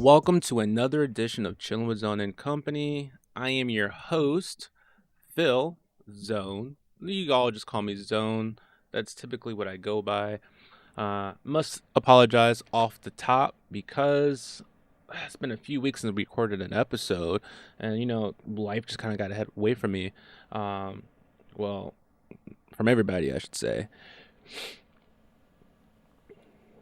Welcome to another edition of Chillin' with Zone and Company. I am your host, Phil Zone. You all just call me Zone. That's typically what I go by. Must apologize off the top because it's been a few weeks since we recorded an episode, and life just kind of got away from me. Um, well, from everybody, I should say.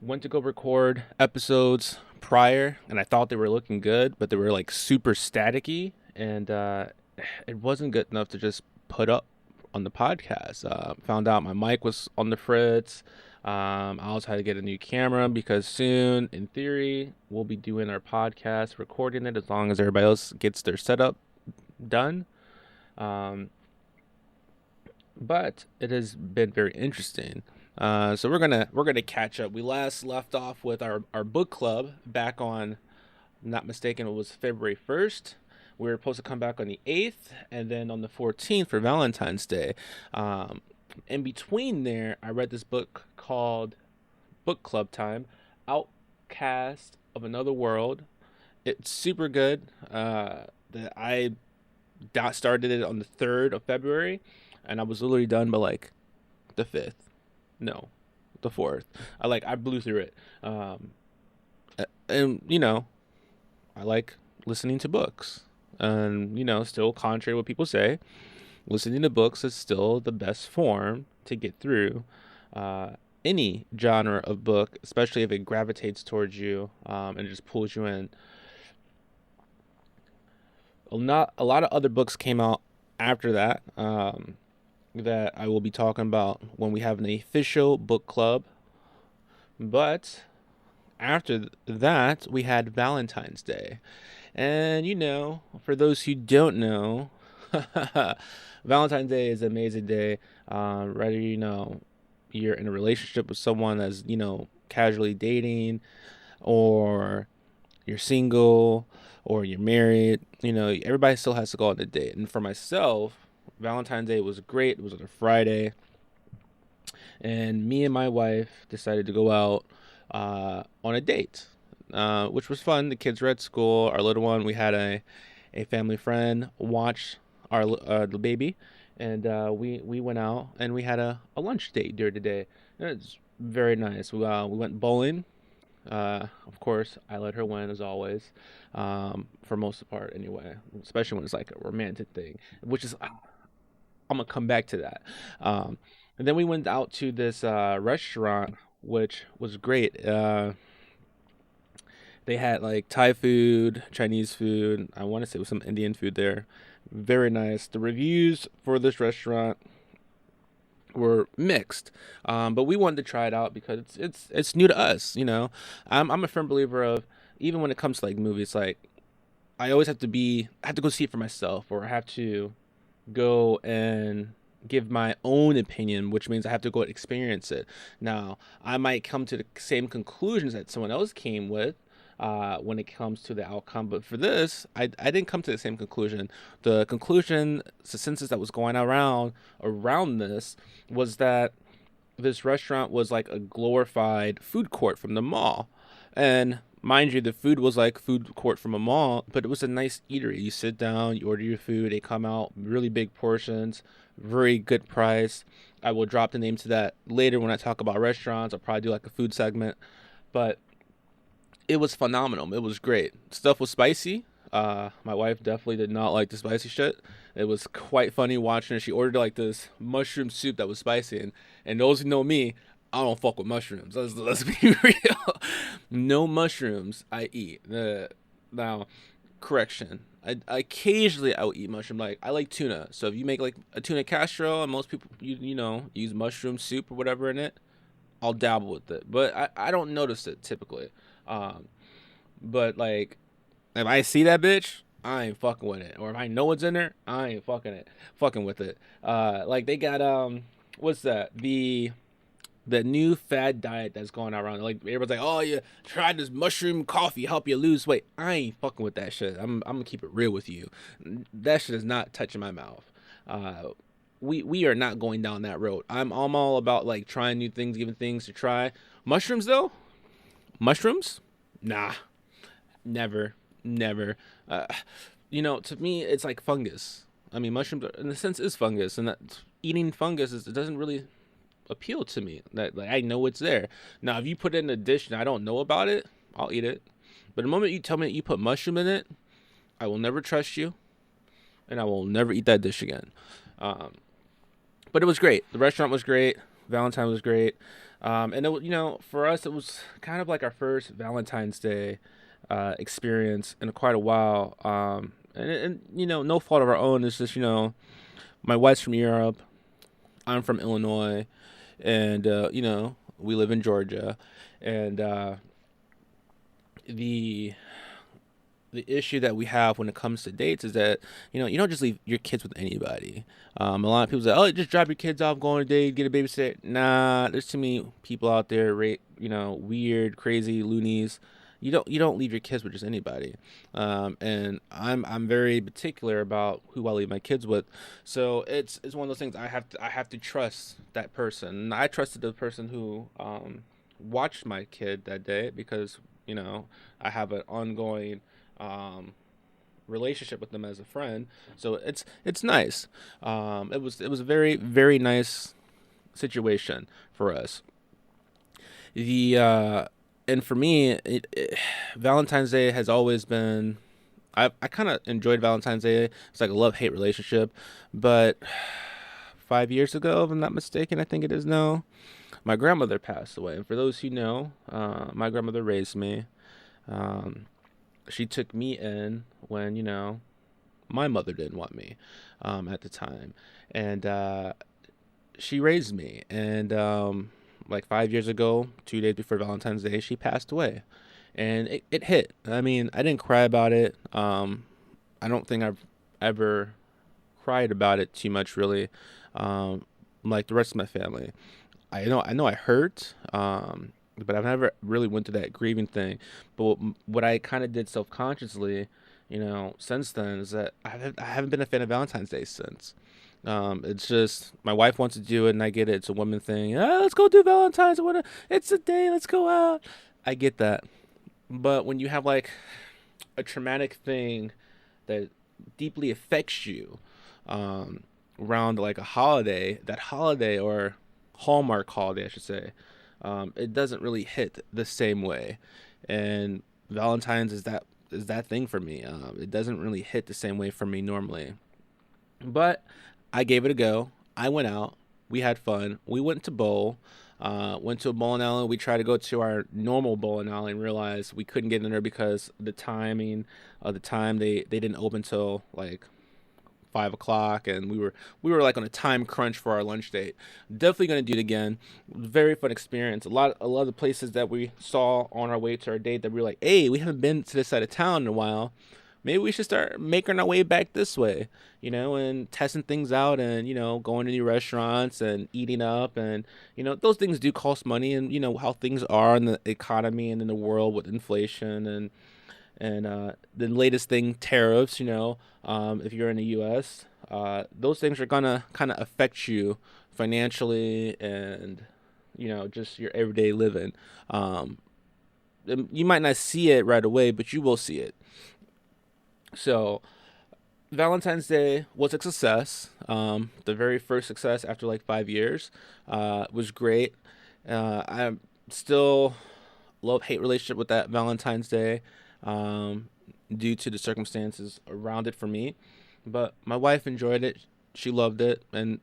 Went to go record episodes prior, and I thought they were looking good, but they were like super staticky, and it wasn't good enough to just put up on the podcast. Found out my mic was on the fritz. I also had to get a new camera because soon, in theory, we'll be doing our podcast, recording it as long as everybody else gets their setup done. But it has been very interesting. So we're gonna catch up. We last left off with our book club back on, not mistaken, it was February 1st. We were supposed to come back on the 8th and then on the 14th for Valentine's Day. In between there, I read this book called Book Club Time, Outcast of Another World. It's super good. I started it on the 3rd of February, and I was literally done by like the 5th. No, the 4th. I blew through it. And I like listening to books. And still contrary to what people say, listening to books is still the best form to get through any genre of book, especially if it gravitates towards you and just pulls you in. A lot of other books came out after that. That I will be talking about when we have an official book club. But after that, we had Valentine's Day. And for those who don't know, Valentine's Day is an amazing day. Whether you're in a relationship with someone that's casually dating, or you're single, or you're married, everybody still has to go on a date. And for myself, Valentine's Day was great. It was on a Friday, and me and my wife decided to go out on a date, which was fun. The kids were at school. Our little one, we had a family friend watch our the baby, and we went out and we had a lunch date during the day. It's very nice. We went bowling. Of course, I let her win as always, for most of the part anyway, especially when it's like a romantic thing, which is I'm gonna come back to that. And then we went out to this restaurant, which was great. They had like Thai food, Chinese food. I want to say it was some Indian food there. Very nice. The reviews for this restaurant were mixed, but we wanted to try it out because it's new to us. I'm a firm believer of, even when it comes to like movies, like I always I have to go see it for myself, or I have to go and give my own opinion, which means I have to go and experience it. Now, I might come to the same conclusions that someone else came with when it comes to the outcome, but for this, I didn't come to the same conclusion. The conclusion, the consensus that was going around this was that this restaurant was like a glorified food court from the mall. And mind you, the food was like food court from a mall, but it was a nice eatery. You sit down, you order your food, they come out really big portions, very good price. I will drop the name to that later when I talk about restaurants. I'll probably do like a food segment, but it was phenomenal. It was great. Stuff was spicy. My wife definitely did not like the spicy shit. It was quite funny watching her. She ordered like this mushroom soup that was spicy, and those who know me, I don't fuck with mushrooms. Let's be real. No mushrooms I eat. Now, correction. I occasionally I will eat mushroom. Like I like tuna. So if you make like a tuna casserole and most people use mushroom soup or whatever in it, I'll dabble with it. But I don't notice it typically. But like if I see that bitch, I ain't fucking with it. Or if I know what's in there, I ain't fucking with it. Like they got what's that? The new fad diet that's going around. Like everybody's like, "Oh, you tried this mushroom coffee, help you lose weight." I ain't fucking with that shit. I'm gonna keep it real with you. That shit is not touching my mouth. We are not going down that road. I'm all about like trying new things, giving things to try. Mushrooms though, mushrooms, nah. Never, never. Uh, to me, it's like fungus. I mean, mushrooms, in a sense, is fungus, and that eating fungus it doesn't really appeal to me. That like I know it's there. Now, if you put it in a dish and I don't know about it, I'll eat it. But the moment you tell me that you put mushroom in it, I will never trust you, and I will never eat that dish again. Um, but it was great. The restaurant was great. Valentine was great. And for us, it was kind of like our first Valentine's Day experience in quite a while. And no fault of our own. It's just my wife's from Europe. I'm from Illinois, and we live in Georgia, and the the issue that we have when it comes to dates is that you don't just leave your kids with anybody. A lot of people say, "Oh, just drop your kids off, go on a date, get a babysitter." Nah, there's too many people out there, weird, crazy loonies. You don't leave your kids with just anybody, and I'm very particular about who I leave my kids with. So it's one of those things I have to trust that person. And I trusted the person who watched my kid that day because I have an ongoing um, relationship with them as a friend. So it's nice. It was a very very nice situation for us. The and for me, Valentine's Day has always been. I kind of enjoyed Valentine's Day. It's like a love hate relationship, but 5 years ago, if I'm not mistaken, I think it is now. My grandmother passed away, and for those who know, my grandmother raised me. Um, she took me in when my mother didn't want me at the time, and she raised me. And like 5 years ago, 2 days before Valentine's Day, she passed away, and it hit. I mean, I didn't cry about it. I don't think I've ever cried about it too much, really. Like the rest of my family. I know I hurt, but I've never really went through that grieving thing. But what I kind of did self consciously, since then is that I haven't been a fan of Valentine's Day since. It's just my wife wants to do it, and I get it. It's a woman thing. Let's go do Valentine's. It's a day. Let's go out. I get that, but when you have like a traumatic thing that deeply affects you, um, around like a holiday, that holiday or Hallmark holiday, I should say, it doesn't really hit the same way. And Valentine's is that thing for me. It doesn't really hit the same way for me normally. But I gave it a go. I went out. We had fun. We went to bowl. Went to a bowling alley. We tried to go to our normal bowling alley and realized we couldn't get in there because the timing of the time they didn't open till like 5 o'clock, and we were like on a time crunch for our lunch date. Definitely gonna do it again. Very fun experience. A lot of the places that we saw on our way to our date that we were like, hey, we haven't been to this side of town in a while. Maybe we should start making our way back this way, and testing things out, and going to new restaurants and eating up, and those things do cost money, and how things are in the economy and in the world with inflation and the latest thing, tariffs. If you're in the U.S., those things are gonna kind of affect you financially and just your everyday living. Um, you might not see it right away, but you will see it. So Valentine's Day was a success. The very first success after like 5 years was great. I'm still love hate relationship with that Valentine's Day, um, due to the circumstances around it for me. But my wife enjoyed it. She loved it, and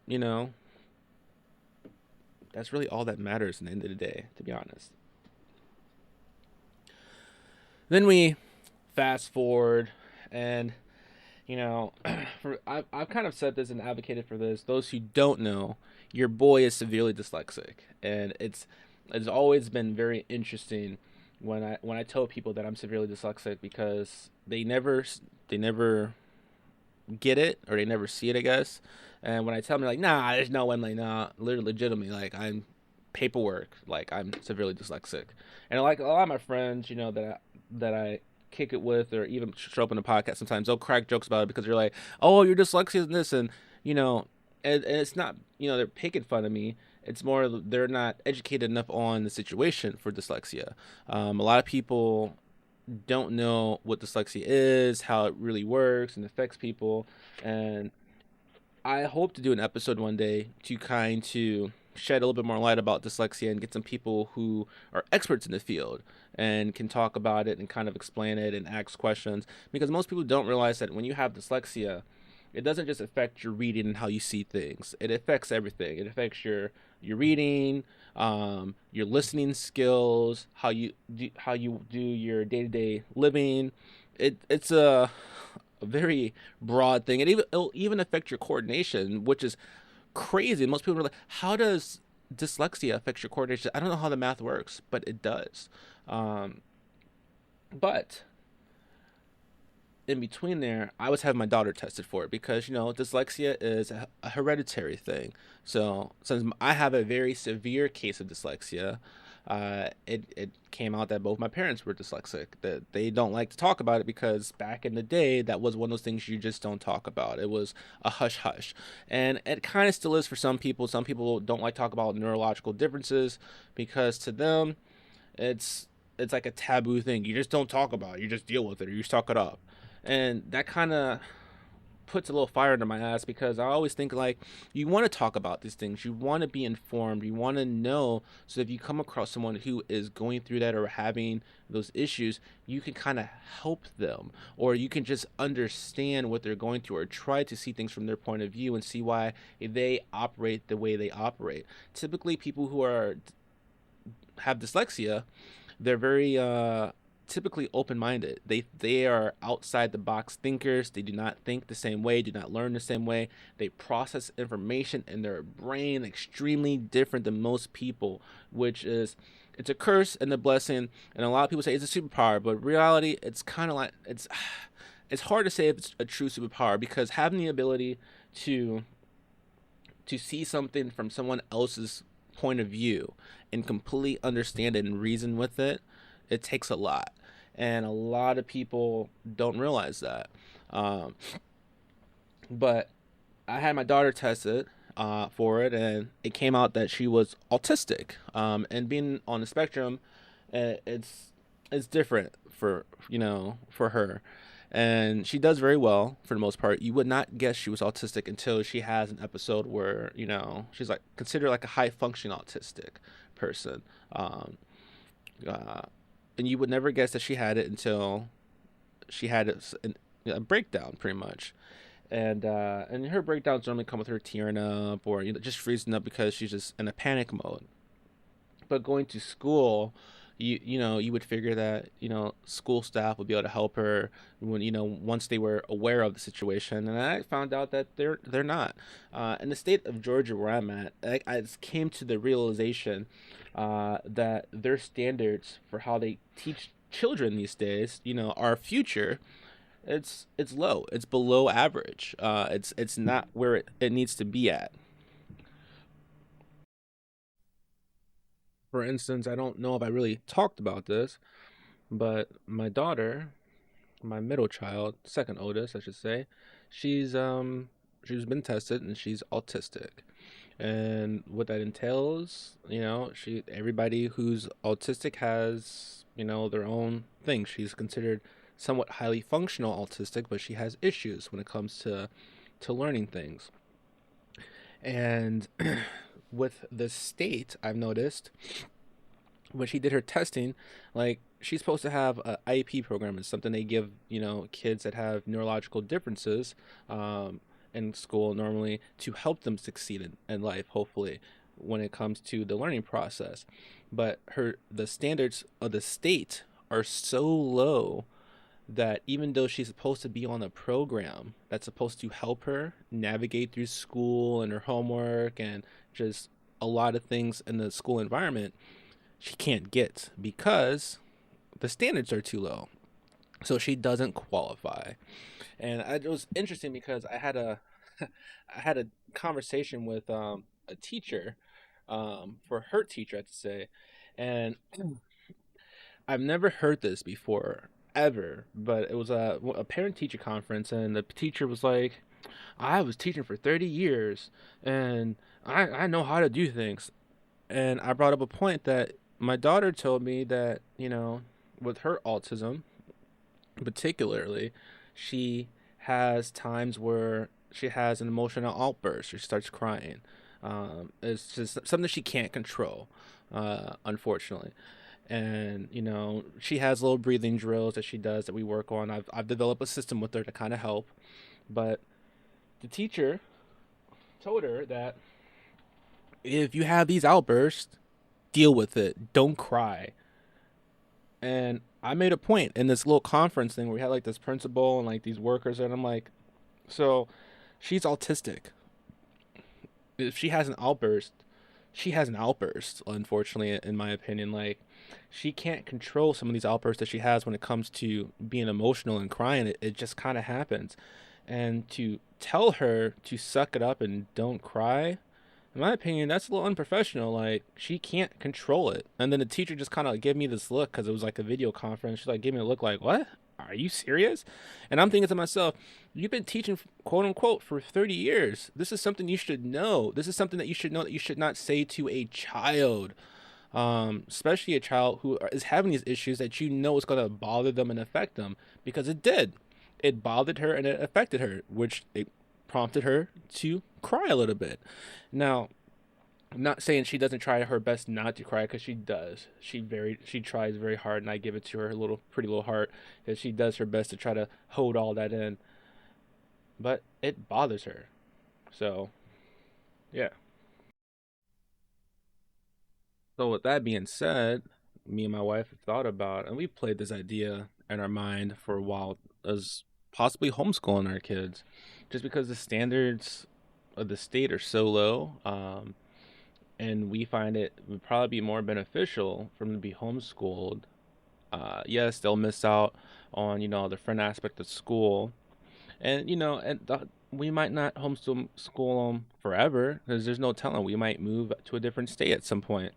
that's really all that matters in the end of the day, to be honest. Then we fast forward, and I've kind of said this and advocated for this. Those who don't know, your boy is severely dyslexic, and it's always been very interesting when I tell people that I'm severely dyslexic because they never get it or they never see it, I guess. And when I tell them, they're like, nah, there's no way. I'm like, nah, literally, legitimately, like I'm paperwork, like I'm severely dyslexic. And like a lot of my friends, that I kick it with, or even show up in a podcast, sometimes they'll crack jokes about it because they're like, oh, you're dyslexic and this, and you know, and it's not, they're picking fun of me. It's more they're not educated enough on the situation for dyslexia. A lot of people don't know what dyslexia is, how it really works and affects people. And I hope to do an episode one day to kind to shed a little bit more light about dyslexia and get some people who are experts in the field and can talk about it and kind of explain it and ask questions, because most people don't realize that when you have dyslexia, it doesn't just affect your reading and how you see things. It affects everything. It affects your reading, your listening skills, how you do your day to day living. It's a very broad thing. It'll even affect your coordination, which is crazy. Most people are like, "How does dyslexia affect your coordination?" I don't know how the math works, but it does. Um, but in between there, I was having my daughter tested for it because dyslexia is a hereditary thing. So since I have a very severe case of dyslexia, it came out that both my parents were dyslexic. That they don't like to talk about it because back in the day, that was one of those things you just don't talk about. It was a hush hush, and it kind of still is for some people. Some people don't like to talk about neurological differences because to them, it's it's like a taboo thing. You just don't talk about it. You just deal with it, or you suck it up, and that kind of puts a little fire under my ass because I always think like you want to talk about these things, you want to be informed, you want to know, so if you come across someone who is going through that or having those issues, you can kind of help them, or you can just understand what they're going through or try to see things from their point of view and see why they operate the way they operate. Typically, people who are have dyslexia, they're very typically open-minded. They are outside the box thinkers. They do not think the same way, do not learn the same way. They process information in their brain extremely different than most people, which is it's a curse and a blessing. And a lot of people say it's a superpower, but in reality it's kind of like it's hard to say if it's a true superpower, because having the ability to see something from someone else's point of view and completely understand it and reason with it, it takes a lot. And a lot of people don't realize that. Um, but I had my daughter tested for it, and it came out that she was autistic. And being on the spectrum, it's different for her, and she does very well for the most part. You would not guess she was autistic until she has an episode where she's like considered like a high functioning autistic person. Um, uh, and you would never guess that she had it until she had a breakdown, pretty much. And her breakdowns normally come with her tearing up or just freezing up because she's just in a panic mode. But going to school, you would figure that school staff would be able to help her when once they were aware of the situation. And I found out that they're not. In the state of Georgia where I'm at, I just came to the realization that their standards for how they teach children these days, our future, it's low. It's below average. It's not where it needs to be at. For instance, I don't know if I really talked about this, but my daughter, my middle child, second oldest, I should say, she's she's been tested and she's autistic. And what that entails, she everybody who's autistic has, their own thing. She's considered somewhat highly functional autistic, but she has issues when it comes to learning things. And with the state, I've noticed when she did her testing, like she's supposed to have a IEP program. It's something they give kids that have neurological differences in school normally to help them succeed in life. Hopefully, when it comes to the learning process, but the standards of the state are so low that even though she's supposed to be on a program that's supposed to help her navigate through school and her homework and just a lot of things in the school environment, she can't get because the standards are too low. So she doesn't qualify. And it was interesting because I had a I had a conversation with a teacher, for her teacher, I have to say, and I've never heard this before ever, but it was a parent teacher conference, and the teacher was like, "I was teaching for 30 years, and I know how to do things." And I brought up a point that my daughter told me that with her autism, particularly, she has times where she has an emotional outburst. She starts crying. It's just something she can't control, unfortunately. And she has little breathing drills that she does that we work on. I've developed a system with her to kind of help. But the teacher told her that if you have these outbursts, deal with it. Don't cry. And I made a point in this little conference thing where we had like this principal and like these workers, and I'm like, so she's autistic. If she has an outburst, she has an outburst, unfortunately, in my opinion. Like, she can't control some of these outbursts that she has when it comes to being emotional and crying. It just kind of happens. And to tell her to suck it up and don't cry, in my opinion, that's a little unprofessional. Like, she can't control it. And then the teacher just kind of gave me this look because it was like a video conference. She like gave me a look like, "What? Are you serious?" And I'm thinking to myself, "You've been teaching quote unquote for 30 years. This is something you should know. This is something that you should know that you should not say to a child." Especially a child who is having these issues that you know is going to bother them and affect them, because it did. It bothered her and it affected her, which it prompted her to cry a little bit. Now, I'm not saying she doesn't try her best not to cry, because she does. She tries very hard, and I give it to her little pretty little heart, because she does her best to try to hold all that in. But it bothers her. So yeah. So with that being said, me and my wife have thought about, and we played this idea in our mind for a while, as possibly homeschooling our kids, just because the standards of the state are so low. And we find it would probably be more beneficial for them to be homeschooled. Yes, they'll miss out on the friend aspect of school, and we might not homeschool school them forever, because there's no telling, we might move to a different state at some point.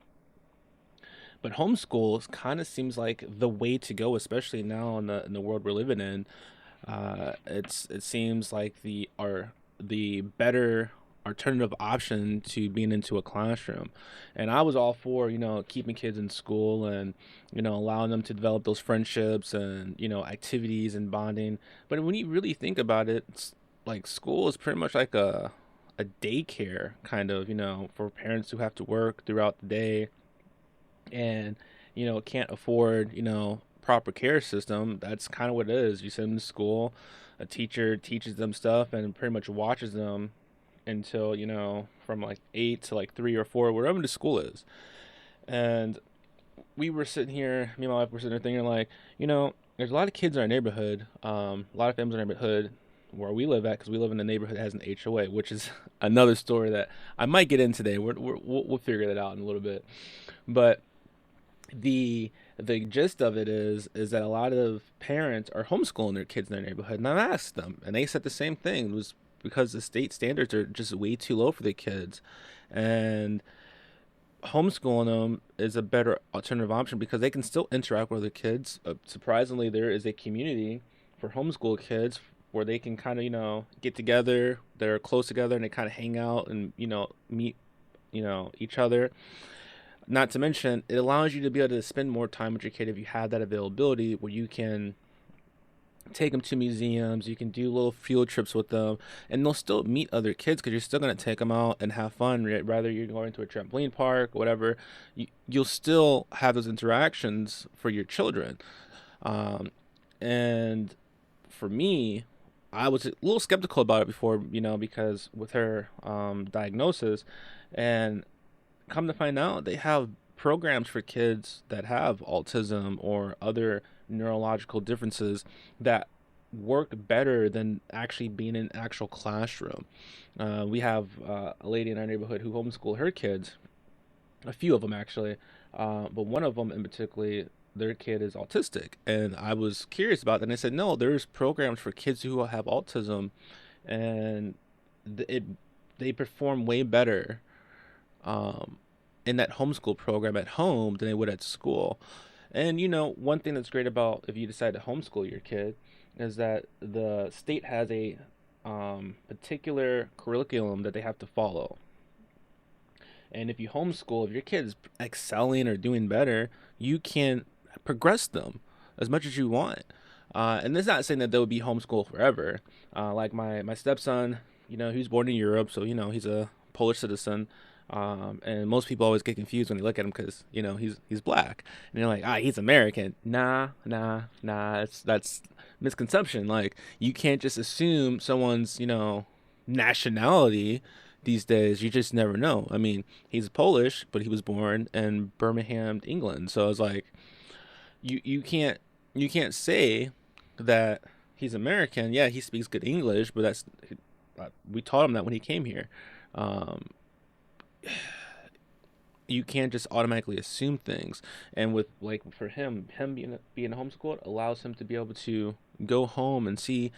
But homeschool kind of seems like the way to go, especially now in the world we're living in. It seems like the better alternative option to being into a classroom. And I was all for keeping kids in school, and allowing them to develop those friendships and activities and bonding. But when you really think about it, it's like school is pretty much like a daycare, kind of, for parents who have to work throughout the day, and can't afford proper care system. That's kind of what it is. You send them to school, a teacher teaches them stuff and pretty much watches them until from like 8 to like 3 or 4, wherever the school is. And we were sitting here, me and my wife were sitting there thinking, like, there's a lot of kids in our neighborhood, a lot of families in our neighborhood where we live at, because we live in a neighborhood that has an HOA, which is another story that I might get in today. We'll figure that out in a little bit. But the gist of it is that a lot of parents are homeschooling their kids in their neighborhood, and I've asked them, and they said the same thing. It was because the state standards are just way too low for the kids, and homeschooling them is a better alternative option because they can still interact with the kids. Surprisingly, there is a community for homeschool kids where they can kind of get together. They're close together and they kind of hang out and meet each other. Not to mention, it allows you to be able to spend more time with your kid if you have that availability, where you can take them to museums, you can do little field trips with them, and they'll still meet other kids because you're still going to take them out and have fun. Rather you're going to a trampoline park, whatever, you'll still have those interactions for your children. Um, and for me, I was a little skeptical about it before, because with her diagnosis, and come to find out, they have programs for kids that have autism or other neurological differences that work better than actually being in an actual classroom. We have a lady in our neighborhood who homeschool her kids, a few of them actually, but one of them in particular, their kid is autistic, and I was curious about that. And I said, no, there's programs for kids who have autism, and it they perform way better um, in that homeschool program at home than they would at school. And one thing that's great about if you decide to homeschool your kid is that the state has a particular curriculum that they have to follow. And if you homeschool, if your kid is excelling or doing better, you can progress them as much as you want. And that's not saying that they would be homeschooled forever. Like my stepson, he was born in Europe, so he's a Polish citizen. And most people always get confused when they look at him because he's black, and they're like, he's American. Nah, nah, nah. That's misconception. Like, you can't just assume someone's nationality these days. You just never know. I mean, he's Polish, but he was born in Birmingham, England. So it's like you can't say that he's American. Yeah, he speaks good English, but we taught him that when he came here. Um, you can't just automatically assume things. And with, like, for him being homeschooled allows him to be able to go home and see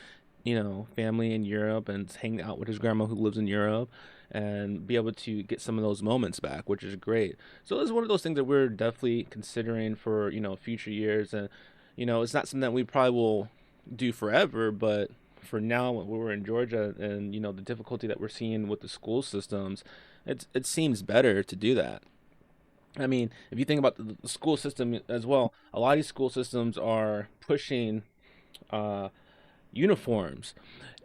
family in Europe and hang out with his grandma who lives in Europe and be able to get some of those moments back, which is great. So it's one of those things that we're definitely considering for future years. And it's not something that we probably will do forever, but for now, when we're in Georgia and the difficulty that we're seeing with the school systems, it seems better to do that. I mean, if you think about the school system as well, a lot of these school systems are pushing uh, uniforms,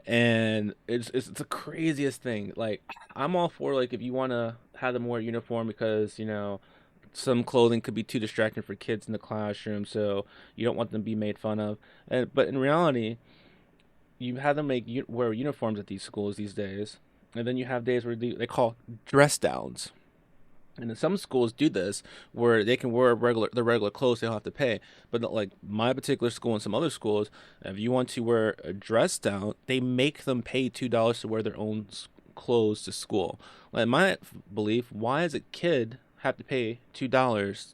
and it's the craziest thing. Like, I'm all for, like, if you want to have them wear uniform because some clothing could be too distracting for kids in the classroom, so you don't want them to be made fun of. But in reality, you have them wear uniforms at these schools these days, and then you have days where they call dress downs. And then some schools do this where they can wear the regular clothes, they don't have to pay. But like my particular school and some other schools, if you want to wear a dress down, they make them pay $2 to wear their own clothes to school. Like, in my belief, why does a kid have to pay $2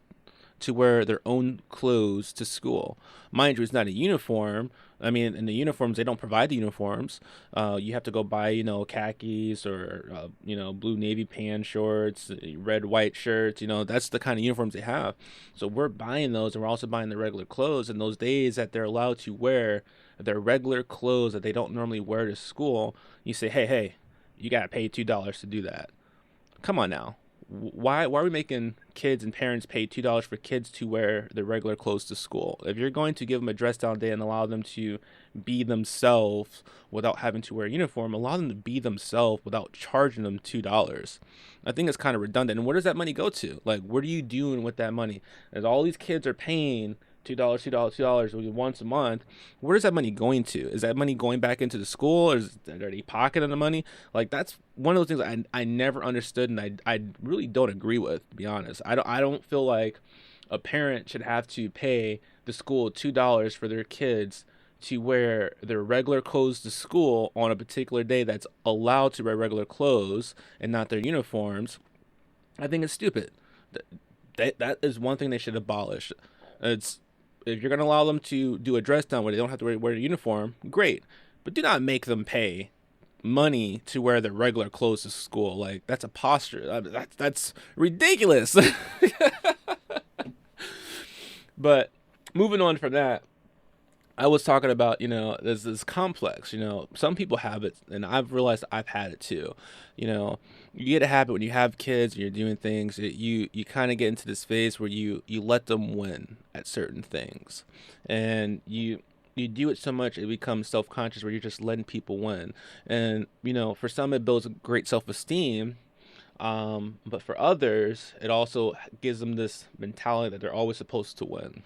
to wear their own clothes to school? Mind you, it's not a uniform. I mean, in the uniforms, they don't provide the uniforms. You have to go buy, khakis or, blue navy pan shorts, red, white shirts. That's the kind of uniforms they have. So we're buying those, and we're also buying the regular clothes. And those days that they're allowed to wear their regular clothes that they don't normally wear to school, you say, hey, you got to pay $2 to do that. Come on now. Why are we making kids and parents pay $2 for kids to wear their regular clothes to school? If you're going to give them a dress down day and allow them to be themselves without having to wear a uniform, allow them to be themselves without charging them $2. I think it's kind of redundant. And where does that money go to? Like, what are you doing with that money? As all these kids are paying $2, $2 once a month. Where is that money going to? Is that money going back into the school, or are they pocketing the money? Like, that's one of those things I never understood, and I really don't agree with, to be honest. I don't feel like a parent should have to pay the school $2 for their kids to wear their regular clothes to school on a particular day that's allowed to wear regular clothes and not their uniforms. I think it's stupid. That is one thing they should abolish. It's If you're gonna allow them to do a dress down where they don't have to wear a uniform, great. But do not make them pay money to wear their regular clothes to school. Like, that's a posture. That's ridiculous. But moving on from that, I was talking about, there's this complex, some people have it, and I've realized I've had it too. You know, you get a habit when you have kids and you're doing things, you kind of get into this phase where you let them win at certain things. And you do it so much it becomes self-conscious where you're just letting people win. And, for some it builds a great self-esteem. But for others, it also gives them this mentality that they're always supposed to win.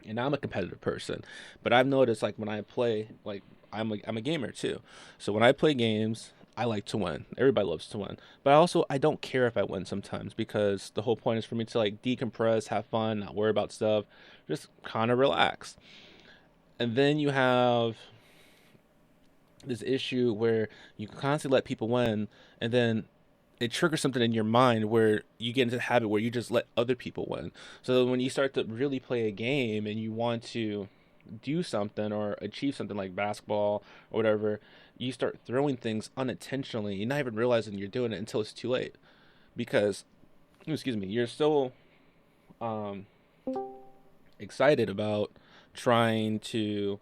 And I'm a competitive person, but I've noticed, like, when I play, like, I'm a gamer too. So when I play games, I like to win. Everybody loves to win, but I don't care if I win sometimes, because the whole point is for me to, like, decompress, have fun, not worry about stuff, just kind of relax. And then you have this issue where you constantly let people win, and then it triggers something in your mind where you get into the habit where you just let other people win. So when you start to really play a game and you want to do something or achieve something like basketball or whatever, you start throwing things unintentionally. You're not even realizing you're doing it until it's too late, because, excuse me, you're so um, excited about trying to,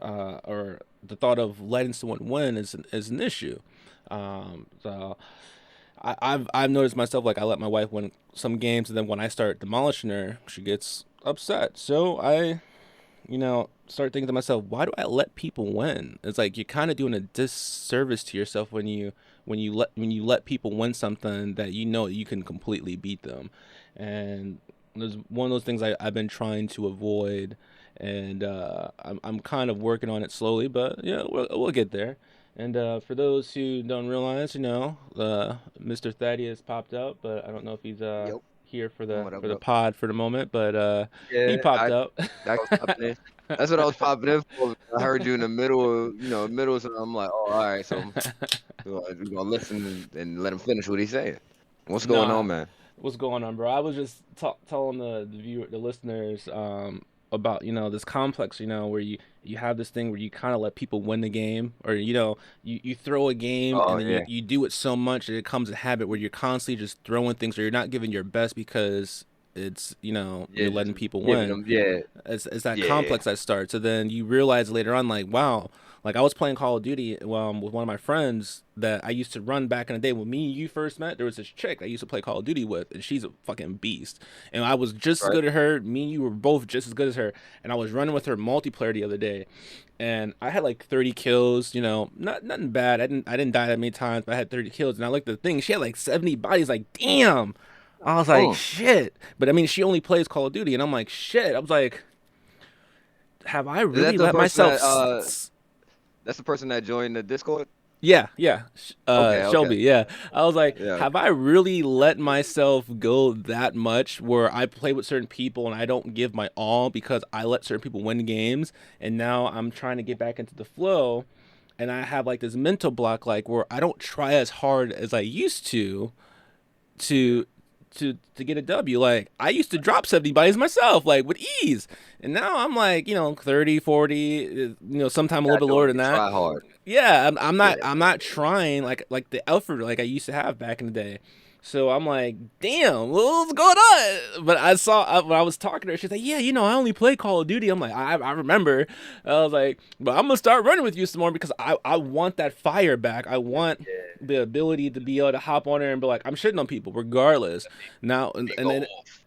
or the thought of letting someone win is an issue. So I've noticed myself, like, I let my wife win some games, and then when I start demolishing her, she gets upset. So I start thinking to myself, why do I let people win? It's like you're kind of doing a disservice to yourself when you let people win something that you can completely beat them. And there's one of those things I've been trying to avoid, and I'm kind of working on it slowly, but yeah, we'll get there. And for those who don't realize, Mr. Thaddeus popped up, but I don't know if he's Yep. here for the What up? for What the up? pod for the moment, but he Yeah, popped I up. that was popping in. That's what I was popping in for. I heard you in the middle of, middle, so I'm like, oh, all right, so we're gonna listen and let him finish what he's saying. What's going Nah, on, man? what's going on, bro? I was just telling the listeners about this complex, where you have this thing where you kind of let people win the game, or you throw a game and Oh then you, yeah, you do it so much that it becomes a habit where you're constantly just throwing things, or you're not giving your best because yeah, you're just letting people giving win. them, yeah, It's that yeah, yeah. complex that starts. So then you realize later on, like, wow, like I was playing Call of Duty with one of my friends that I used to run back in the day. When me and you first met, there was this chick I used to play Call of Duty with, and she's a fucking beast. And I was just as Right. good as her. Me and you were both just as good as her. And I was running with her multiplayer the other day, and I had like 30 kills. Nothing bad. I didn't die that many times, but I had 30 kills. And I looked at the thing. She had like 70 bodies. Like, damn. I was like, Mm. shit. But I mean, she only plays Call of Duty, and I'm like, shit. I was like, have I Is that really the let person myself? that that's the person that joined the Discord? Yeah, yeah. Okay, okay, Shelby. Yeah. I was like, yeah, have okay. I really let myself go that much where I play with certain people and I don't give my all because I let certain people win games, and now I'm trying to get back into the flow, and I have like this mental block, like where I don't try as hard as I used to to get a W. Like I used to drop 70 bodies myself, like with ease. And now I'm like, 30, 40, sometime a little Not bit lower doing than it. that. Try hard. Yeah, I'm Yeah, not I'm not trying like the effort like I used to have back in the day. So I'm like, damn, what's going on? But when I was talking to her, she's like, yeah, I only play Call of Duty. I'm like, I remember. I was like, but I'm gonna start running with you some more because I want that fire back. I want yeah. the ability to be able to hop on there and be like, I'm shitting on people regardless. Now And and go then off.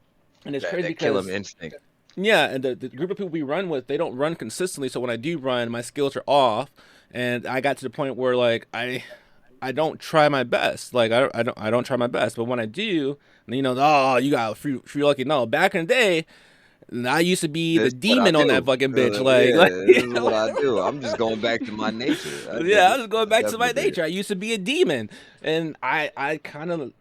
and it's That crazy that kill him because instinct. yeah, and the group of people we run with, they don't run consistently. So when I do run, my skills are off, and I got to the point where like I don't try my best. Like I don't try my best. But when I do, oh, you got free lucky. No, back in the day, I used to be the This is what I demon on that do. fucking bitch. Like Yeah, this yeah, is what I do. I'm just going back to my nature. yeah, I was going I back to my definitely did. nature. I used to be a demon, and I kind of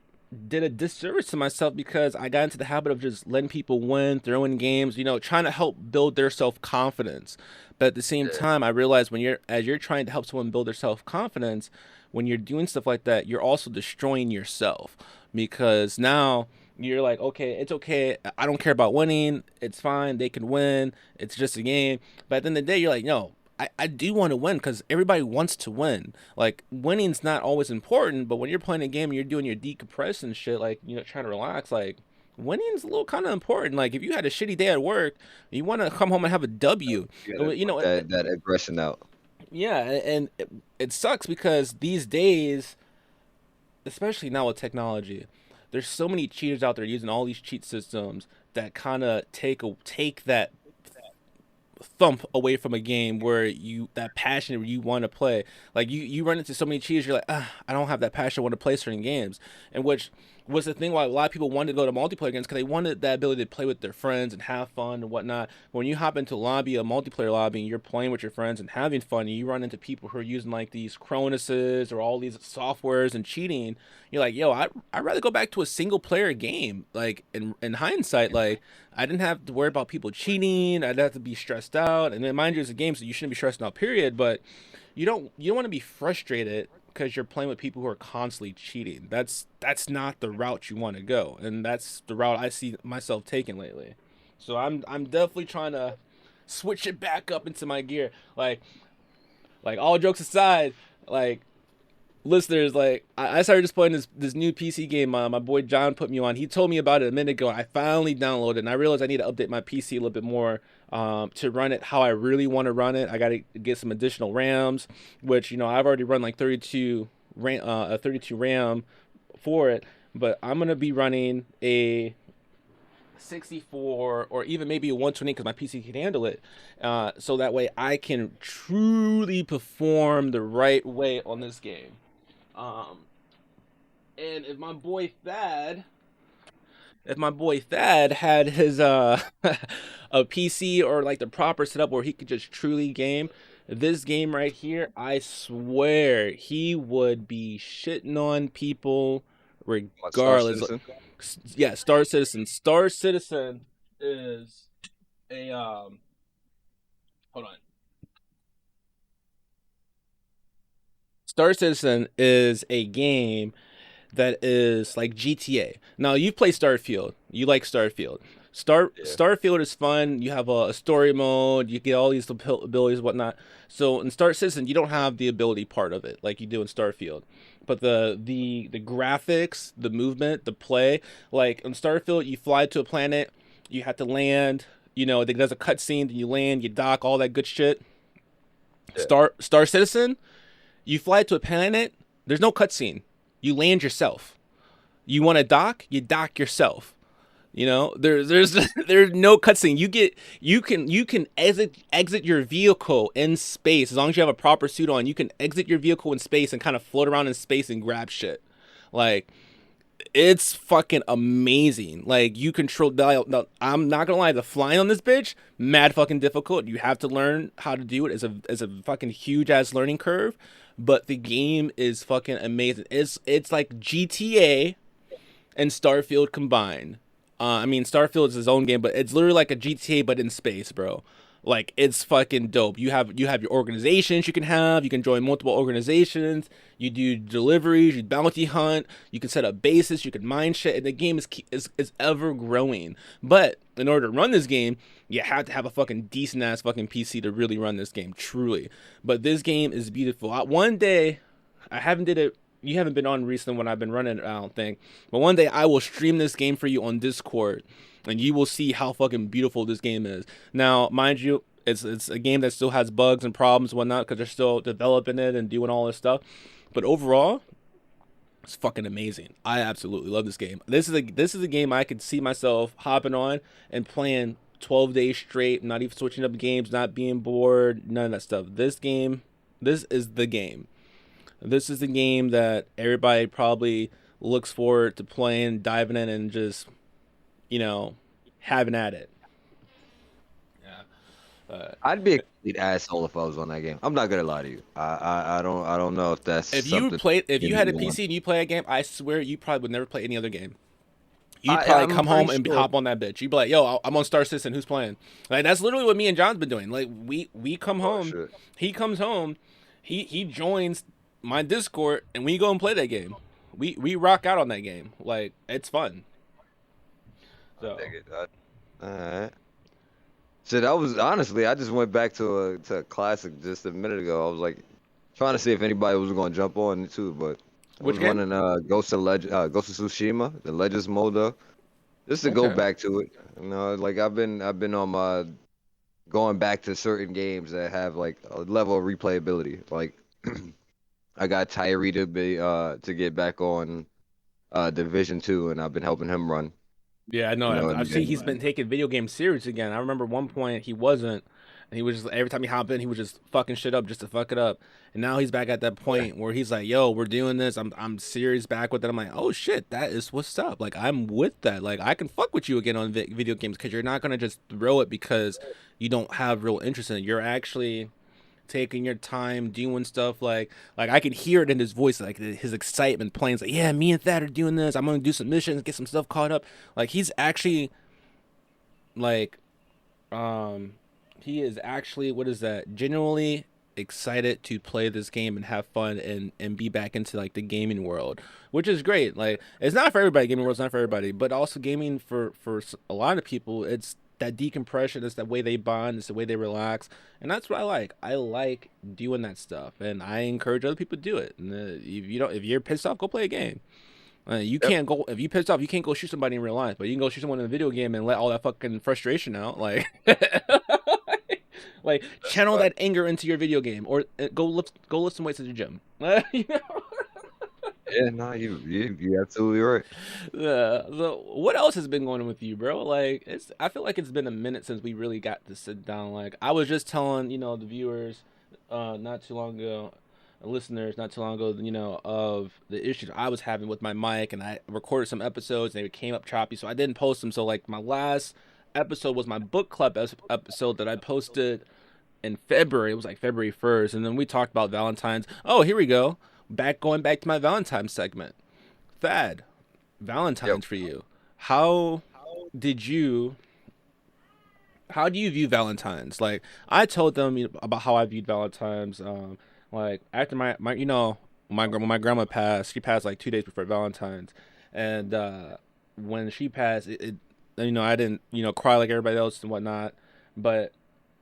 did a disservice to myself because I got into the habit of just letting people win, throwing games, trying to help build their self confidence. But at the same Yeah, time, I realized as you're trying to help someone build their self confidence, when you're doing stuff like that, you're also destroying yourself because now you're like, okay, it's okay. I don't care about winning. It's fine. They can win. It's just a game. But at the end of the day, you're like, no, I do want to win because everybody wants to win. Like winning's not always important, but when you're playing a game and you're doing your decompress and shit, like trying to relax, like winning's a little kind of important. Like if you had a shitty day at work, you want to come home and have a W. you gotta put It, that aggression out. yeah, and it sucks because these days, especially now with technology, there's so many cheaters out there using all these cheat systems that kind of take that thump away from a game where that passion where you want to play. Like you run into so many cheaters, you're like, I don't have that passion. I want to play certain games, and which was the thing why a lot of people wanted to go to multiplayer games because they wanted that ability to play with their friends and have fun and whatnot. When you hop into a multiplayer lobby, and you're playing with your friends and having fun, and you run into people who are using like these Cronuses or all these softwares and cheating. You're like, yo, I'd rather go back to a single player game. Like in hindsight, like I didn't have to worry about people cheating. I didn't have to be stressed out. And then mind you, it's a game, so you shouldn't be stressed out. Period. But you don't want to be frustrated because you're playing with people who are constantly cheating. That's not the route you want to go, and that's the route I see myself taking lately. So I'm definitely trying to switch it back up into my gear. Like all jokes aside, like listeners, like I started just playing this new PC game. My boy John put me on. He told me about it a minute ago. I finally downloaded it, and I realized I need to update my PC a little bit more to run it how I really want to run it. I got to get some additional RAMs, which I've already run like 32 RAM for it, but I'm gonna be running 64 or even maybe a 120 because my PC can handle it. So that way I can truly perform the right way on this game. Um, and if my boy Thad had his a PC or like the proper setup where he could just truly game this game right here, I swear he would be shitting on people What, Star regardless. Citizen? Yeah, Star Citizen. Star Citizen is a hold on. Star Citizen is a game that is like GTA. Now you play Starfield. You like Starfield. Yeah. Starfield is fun. You have a story mode. You get all these abilities, whatnot. So in Star Citizen, you don't have the ability part of it like you do in Starfield. But the graphics, the movement, the play, like in Starfield, you fly to a planet, you have to land. You know, there's a cutscene, then you land, you dock, all that good shit. Yeah. Star Citizen, you fly to a planet. There's no cutscene. You land yourself. You want to dock? You dock yourself. You know, there's there's no cutscene. You can exit your vehicle in space as long as you have a proper suit on. You can exit your vehicle in space and kind of float around in space and grab shit. Like it's fucking amazing. Like you control. No, I'm not gonna lie. The flying on this bitch, mad fucking difficult. You have to learn how to do it. It's a fucking huge ass learning curve. But the game is fucking amazing. It's like GTA and Starfield combined. I mean, Starfield is his own game, but it's literally like a GTA but in space, bro. Like it's fucking dope. You have your organizations you can have. You can join multiple organizations. You do deliveries. You bounty hunt. You can set up bases. You can mine shit. And the game is ever growing. But in order to run this game, you have to have a fucking decent ass fucking PC to really run this game, truly. But this game is beautiful. One day, I haven't did it. You haven't been on recently when I've been running it, I don't think. But one day I will stream this game for you on Discord, and you will see how fucking beautiful this game is. Now, mind you, it's a game that still has bugs and problems and whatnot because they're still developing it and doing all this stuff. But overall, it's fucking amazing. I absolutely love this game. This is a game I could see myself hopping on and playing 12 days straight, not even switching up games, not being bored, none of that stuff. This is the game. This is the game that everybody probably looks forward to playing, diving in, and just, you know, having at it. Yeah. I'd be a complete asshole if I was on that game. I'm not gonna lie to you. I don't know if that's something If you give had a me one. PC and you play a game, I swear you probably would never play any other game. You'd probably I'm come pretty home and sure. hop on that bitch. You'd be like, "Yo, I'm on Star Citizen. Who's playing?" Like that's literally what me and John's been doing. Like we come Oh home, shit. he comes home, he joins my Discord, and we go and play that game. We rock out on that game. Like it's fun. I So dig it. Alright. Shit, I was honestly, I just went back to a classic just a minute ago. I was like trying to see if anybody was gonna jump on it too, but I which was game? running Ghost of Tsushima, the Legends mode up, just to go Okay. back to it. You know, like I've been on my going back to certain games that have like a level of replayability. Like I got Tyree to get back on Division 2, and I've been helping him run. Yeah, I know. You know, I've seen he's been taking video games serious again. I remember one point he wasn't, and he was just every time he hopped in, he was just fucking shit up just to fuck it up. And now he's back at that yeah, point where he's like, "Yo, we're doing this. I'm serious back with it." I'm like, "Oh shit, that is what's up." Like I'm with that. Like I can fuck with you again on video games because you're not gonna just throw it because you don't have real interest in it. You're actually taking your time doing stuff like I could hear it in his voice, like his excitement playing. It's like, yeah, me and Thad are doing this. I'm gonna do some missions, get some stuff caught up. Like he's actually like um he is actually, what is that, genuinely excited to play this game and have fun and be back into like the gaming world, which is great. Like it's not for everybody. Gaming world's not for everybody, but also gaming for a lot of people, it's that decompression. It's the way they bond. It's the way they relax, and that's what I like. I like doing that stuff, and I encourage other people to do it. And if you don't, if you're pissed off, go play a game. You yep, can't go if you pissed off. You can't go shoot somebody in real life, but you can go shoot someone in a video game and let all that fucking frustration out. Like, like that's channel fine. that anger into your video game, or go lift some weights at the gym. You know? Yeah, no, you absolutely right. Yeah. So what else has been going on with you, bro? Like I feel like it's been a minute since we really got to sit down. Like I was just telling, the viewers not too long ago, listeners not too long ago, of the issues I was having with my mic, and I recorded some episodes and they came up choppy, so I didn't post them. So like my last episode was my book club episode that I posted in February. It was like February 1st, and then we talked about Valentine's. Oh, here we go. Going back to my Valentine's segment. Thad, Yep. Valentine's for you. How did you how do you view Valentine's? Like I told them about how I viewed Valentine's. Like after my when my grandma passed, she passed like 2 days before Valentine's, and when she passed, I didn't cry like everybody else and whatnot, but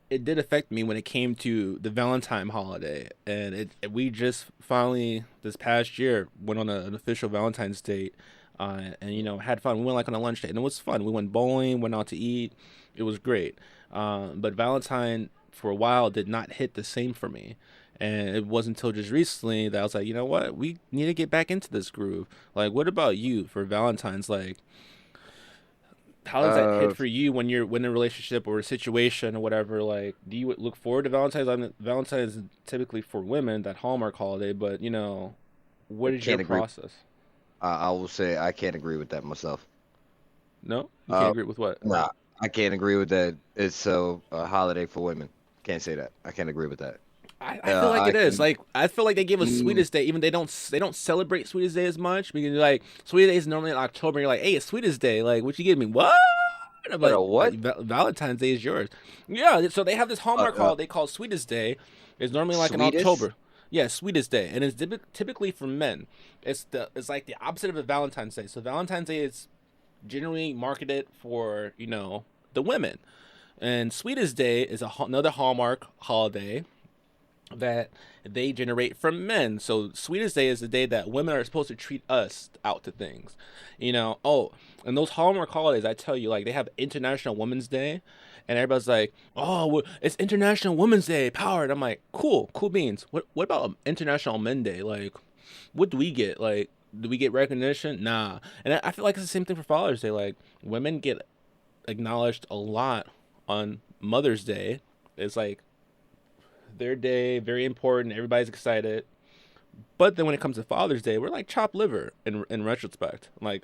it did affect me when it came to the Valentine holiday, and we just finally this past year went on an official Valentine's date, and had fun. We went like on a lunch date, and it was fun. We went bowling, went out to eat. It was great. But Valentine for a while did not hit the same for me. And it wasn't until just recently that I was like, you know what, we need to get back into this groove. Like, what about you for Valentine's? Like, how does that hit Uh, for you when you're in a relationship or a situation or whatever? Like, do you look forward to Valentine's? I mean, Valentine's is typically for women, that Hallmark holiday, but I what is your can't agree. process? I will say I can't agree with that myself. No, you can't Uh, agree with what? nah, I can't agree with that. It's a holiday for women. Can't say that. I can't agree with that. I feel like I it is. can. Like I feel like they give us Mm, Sweetest Day, even they don't celebrate Sweetest Day as much because like Sweetest Day is normally in October. And you're like, hey, it's Sweetest Day. Like, what you give me? What? I'm but a like, what? Valentine's Day is yours. Yeah. So they have this Uh, Hallmark uh, holiday called Sweetest Day. It's normally like in sweetest? October. Yeah, Sweetest Day, and it's typically for men. It's like the opposite of a Valentine's Day. So Valentine's Day is generally marketed for the women, and Sweetest Day is another Hallmark holiday that they generate from men. So Sweetest Day is the day that women are supposed to treat us out to things. Oh, and those Hallmark holidays, I tell you, like they have International Women's Day, and everybody's like, "Oh, it's International Women's Day, power!" And I'm like, "Cool, cool beans. What about International Men Day? Like, what do we get? Like, do we get recognition? Nah." And I feel like it's the same thing for Father's Day. Like, women get acknowledged a lot on Mother's Day. It's like their day, very important. Everybody's excited. But then when it comes to Father's Day, we're like chopped liver in retrospect. Like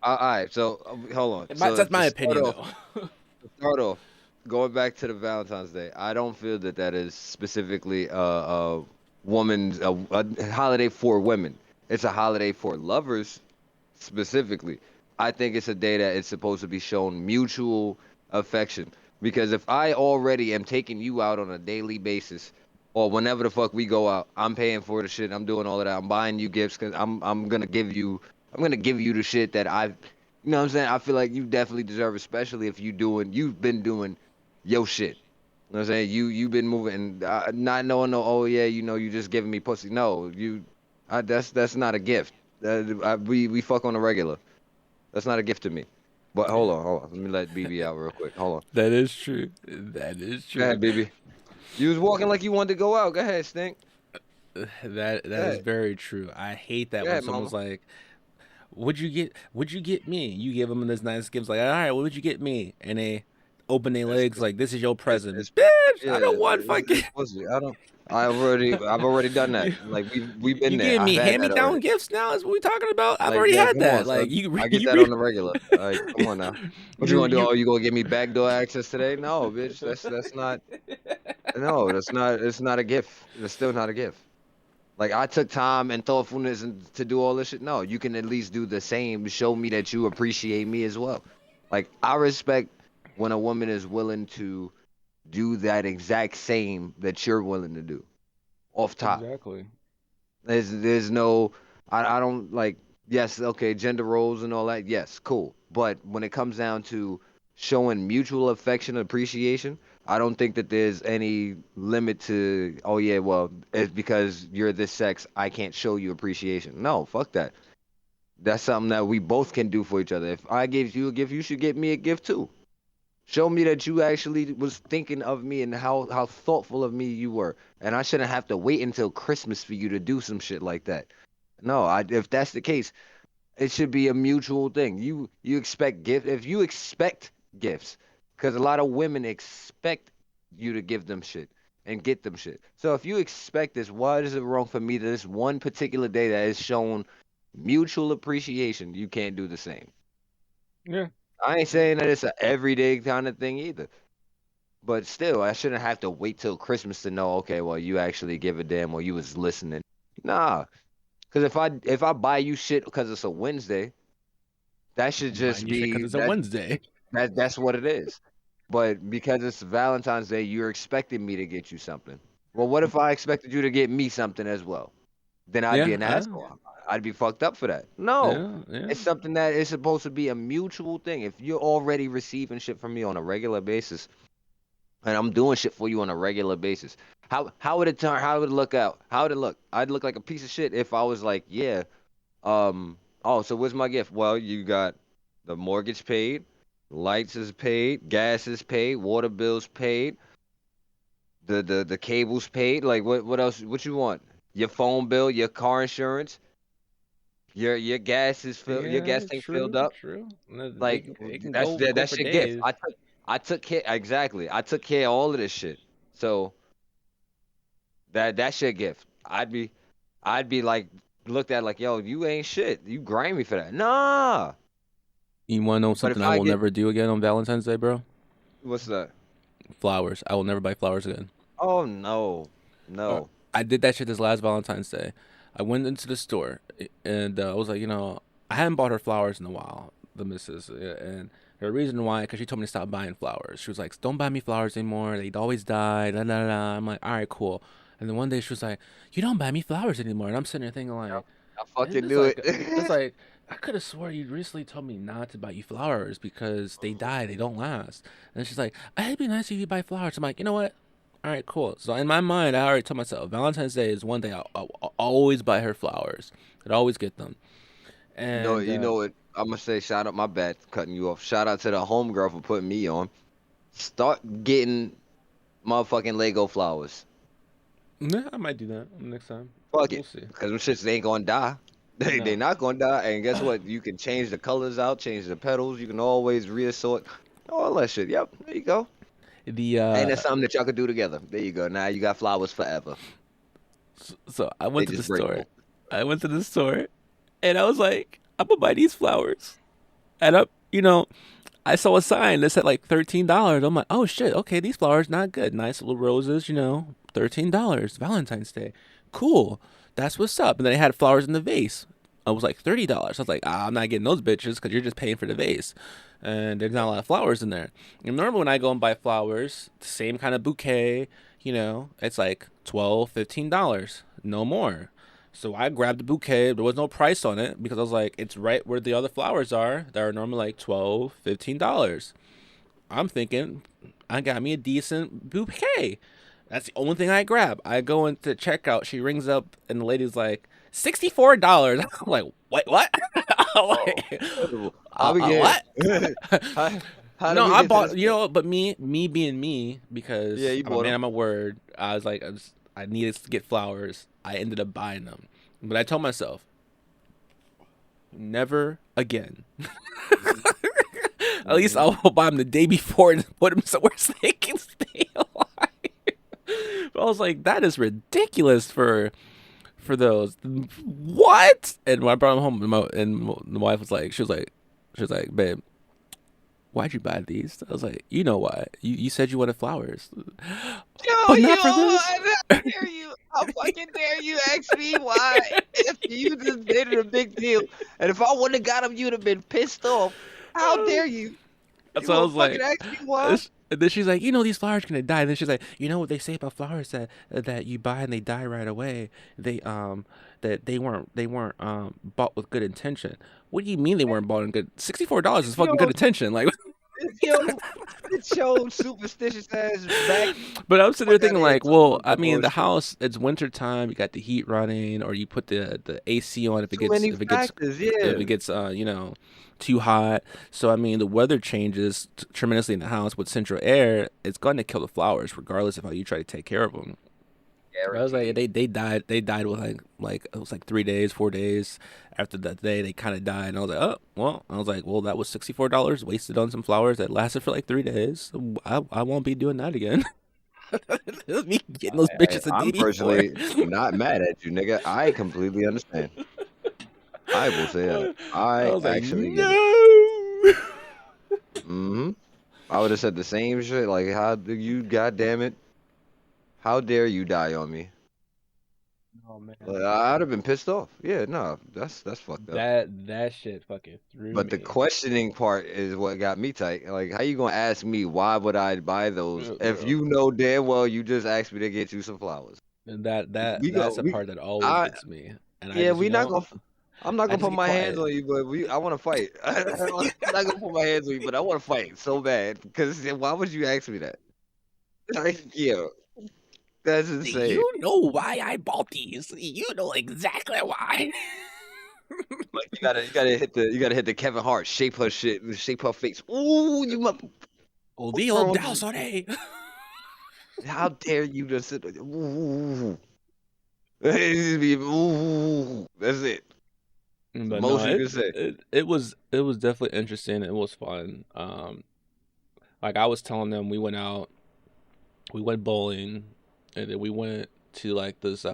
All right. So hold on. So that's my opinion though. to start off, going back to the Valentine's Day, I don't feel that that is specifically a woman's a holiday for women. It's a holiday for lovers specifically. I think it's a day that it's supposed to be shown mutual affection. Because if I already am taking you out on a daily basis, or whenever the fuck we go out, I'm paying for the shit. I'm doing all of that. I'm buying you gifts because I'm gonna give you the shit that what I'm saying. I feel like you definitely deserve, especially if you've been doing your shit. You know what I'm saying? You've been moving and not knowing no. Oh yeah, you just giving me pussy. No, that's not a gift. We fuck on a regular. That's not a gift to me. But hold on. Let me let BB out real quick. Hold on. That is true. That is Go true. ahead, BB. You was walking like you wanted to go out. Go ahead, Stink. Go That is ahead. very true. I hate that Go when ahead, someone's mama. like, "What'd you get? What'd you get me?" You give them this nice gift, like, "All right, what would you get me?" And they open their It's legs it's like, "This is your present, it's bitch. yeah. I don't want fucking." It's pussy. I don't. I've already done that. you, Like we've you been there. giving I've me had hand me that down already. gifts now? Is what we talking about? I've Like already yeah, had come on, that. Like son. I get that on the regular. Like come on now. What you gonna do? you Oh, you gonna give me backdoor access today? No, bitch. That's not. No, that's not. It's not a gift. It's still not a gift. Like I took time and thoughtfulness to do all this shit. No, you can at least do the same. Show me that you appreciate me as well. Like I respect when a woman is willing to do that exact same that you're willing to do. Off top, exactly. there's no. I don't like. Yes, okay, gender roles and all that. Yes, cool. But when it comes down to showing mutual affection and appreciation, I don't think that there's any limit to, oh yeah, well, it's because you're this sex, I can't show you appreciation. No, fuck that. That's something that we both can do for each other. If I gave you a gift, you should get me a gift too. Show me that you actually was thinking of me and how thoughtful of me you were. And I shouldn't have to wait until Christmas for you to do some shit like that. No, if that's the case, it should be a mutual thing. You expect gift if you expect gifts, because a lot of women expect you to give them shit and get them shit. So if you expect this, why is it wrong for me that this one particular day that is shown mutual appreciation, you can't do the same? Yeah. I ain't saying that it's an everyday kind of thing either. But still, I shouldn't have to wait till Christmas to know, okay, well, you actually give a damn or you was listening. Nah, because if I buy you shit because it's a Wednesday, that should I'm buying just you shit because be it's a Wednesday. that's what it is. But because it's Valentine's Day, you're expecting me to get you something. Well, what if I expected you to get me something as well? Then I'd be Yeah. an asshole. I'd be fucked up for that. No. Yeah. Yeah. It's something that is supposed to be a mutual thing. If you're already receiving shit from me on a regular basis, and I'm doing shit for you on a regular basis, how would it turn? How would it look out? How would it look? I'd look like a piece of shit if I was like, yeah, oh, so what's my gift? Well, you got the mortgage paid, lights is paid, gas is paid, water bills paid, the cables paid. Like what else? What you want? Your phone bill, your car insurance, your gas is filled, your gas Yeah. tank filled True. up. True. It Like can, it can that's go that's for your gift. days. I took care exactly. I took care of all of this shit. So that's your gift. I'd be like looked at like, yo, you ain't shit. You grimy for that. Nah. You want to know But if something I I will get never do again on Valentine's Day, bro? what's that? Flowers. I will never buy flowers again. Oh no, Uh, no. I did that shit this last Valentine's Day. I went into the store and I was like, I hadn't bought her flowers in a while, the missus, and the reason why, because she told me to stop buying flowers. She was like, "Don't buy me flowers anymore. They'd always die." Da, da, da. I'm like, "All right, cool." And then one day she was like, "You don't buy me flowers anymore," and I'm sitting there thinking Yep, like, I "Isn't fucking this knew like, it. it's like I could have swore you recently told me not to buy you flowers because they die, they don't last." And she's like, "It'd be nice if you buy flowers." I'm like, you know what? All right, cool. So in my mind, I already told myself Valentine's Day is one day I'll always buy her flowers. I'd always get them. And You know what? I'm gonna say shout out. My bad, cutting you off. Shout out to the homegirl for putting me on. Start getting motherfucking Lego flowers. yeah, I might do that next time. Fuck We'll it, see. because them shits ain't gonna die. They No, not gonna die. And guess what? You can change the colors out, change the petals. You can always reassort all that shit. Yep, there you go. the And that's something that y'all could do together. There you go. Now you got flowers forever. so I They went to the just store. breakable. I went to the store, and I was like, I'm gonna buy these flowers. And I saw a sign that said like $13. I'm like, oh shit, okay, these flowers not good. Nice little roses, $13. Valentine's Day. Cool. That's what's up. And then they had flowers in the vase. I was like $30. I was like, I'm not getting those bitches because you're just paying for the vase. And there's not a lot of flowers in there. And normally when I go and buy flowers, the same kind of bouquet, it's like $12, $15. No more. So I grabbed the bouquet. There was no price on it because I was like, it's right where the other flowers are that are normally like $12, $15. I'm thinking, I got me a decent bouquet. That's the only thing I grab. I go into checkout. She rings up and the lady's like, $64. I'm like, what? I'm Oh, like, incredible. How we what? get? how, how did No, we I get to this bought, point? but me being me, Yeah, because you I'm a bought man them. of my word, I was like, I needed to get flowers. I ended up buying them. But I told myself, never again. Hmm. At least Hmm. I'll buy them the day before and put them somewhere so they can stay alive. But I was like, that is ridiculous for those. What? And when I brought them home, and the wife was like, she was like, babe, why'd you buy these? I was like, you know why? You said you wanted flowers, Yo, but not for this. how dare you? How fucking dare you ask me why? If you just made it a big deal, and if I wouldn't have got him, you'd have been pissed off. How dare you? You So I want was to fucking like, ask me why? and then she's like, these flowers gonna die. And then she's like, you know what they say about flowers that you buy and they die right away. That they weren't bought with good intention. What do you mean they weren't bought in good? $64 is It's fucking your, good intention. Like, it's your superstitious ass back. but I'm sitting there Fuck out thinking of here like, talking well, about I that mean, the bullshit. house it's winter time. You got the heat running, or you put the AC on if it Too gets many if it gets factors, if yeah. it gets too hot. So I mean, the weather changes tremendously in the house with central air. It's going to kill the flowers, regardless of how you try to take care of them. I was like, Guaranteed. they died with like it was like 3 days, 4 days after that day they kind of died, and I was like, oh well, I was like, well, that was $64 wasted on some flowers that lasted for like 3 days. I won't be doing that again. It was me getting those bitches a I'm DD4. personally not mad at you, nigga. I completely understand. I will say that. I I was like, actually get it. no. Hmm. I would have said the same shit. Like, how do you, goddamn it, how dare you die on me? Oh Like, man, I'd have been pissed off. Yeah, no, that's fucked up. that shit fucking threw But the me. questioning part is what got me tight. Like, how you gonna ask me why would I buy those if you know damn well you just asked me to get you some flowers? And that's We go, the part that always I gets me. And I yeah, just, we not gonna. I'm not I gonna just put get my hands quiet. on you, but I want to fight. I'm not gonna put my hands on you, but I want to fight so bad. Because why would you ask me that? Like, yeah, that's insane. You know why I bought these. You know exactly why. Like you gotta hit the Kevin Hart, shape her shit, shape her face. Ooh, you mother. Oh, What's the old wrong with you? Dowsonne. How dare you just sit there? Ooh. Ooh. That's it. It's the But no, most you can say. it was definitely interesting. It was fun. Like I was telling them, we went bowling, and then we went to like this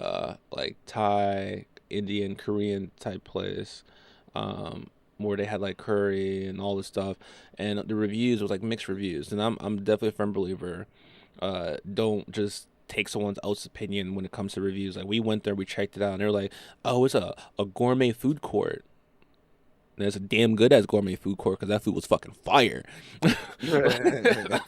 like Thai, Indian, Korean type place, where they had like curry and all this stuff, and the reviews was like mixed reviews, and I'm definitely a firm believer. Don't just take someone else's opinion when it comes to reviews. Like we went there, we checked it out, and they're like, oh, it's a gourmet food court. And it's a damn good as gourmet food court because that food was fucking fire. that,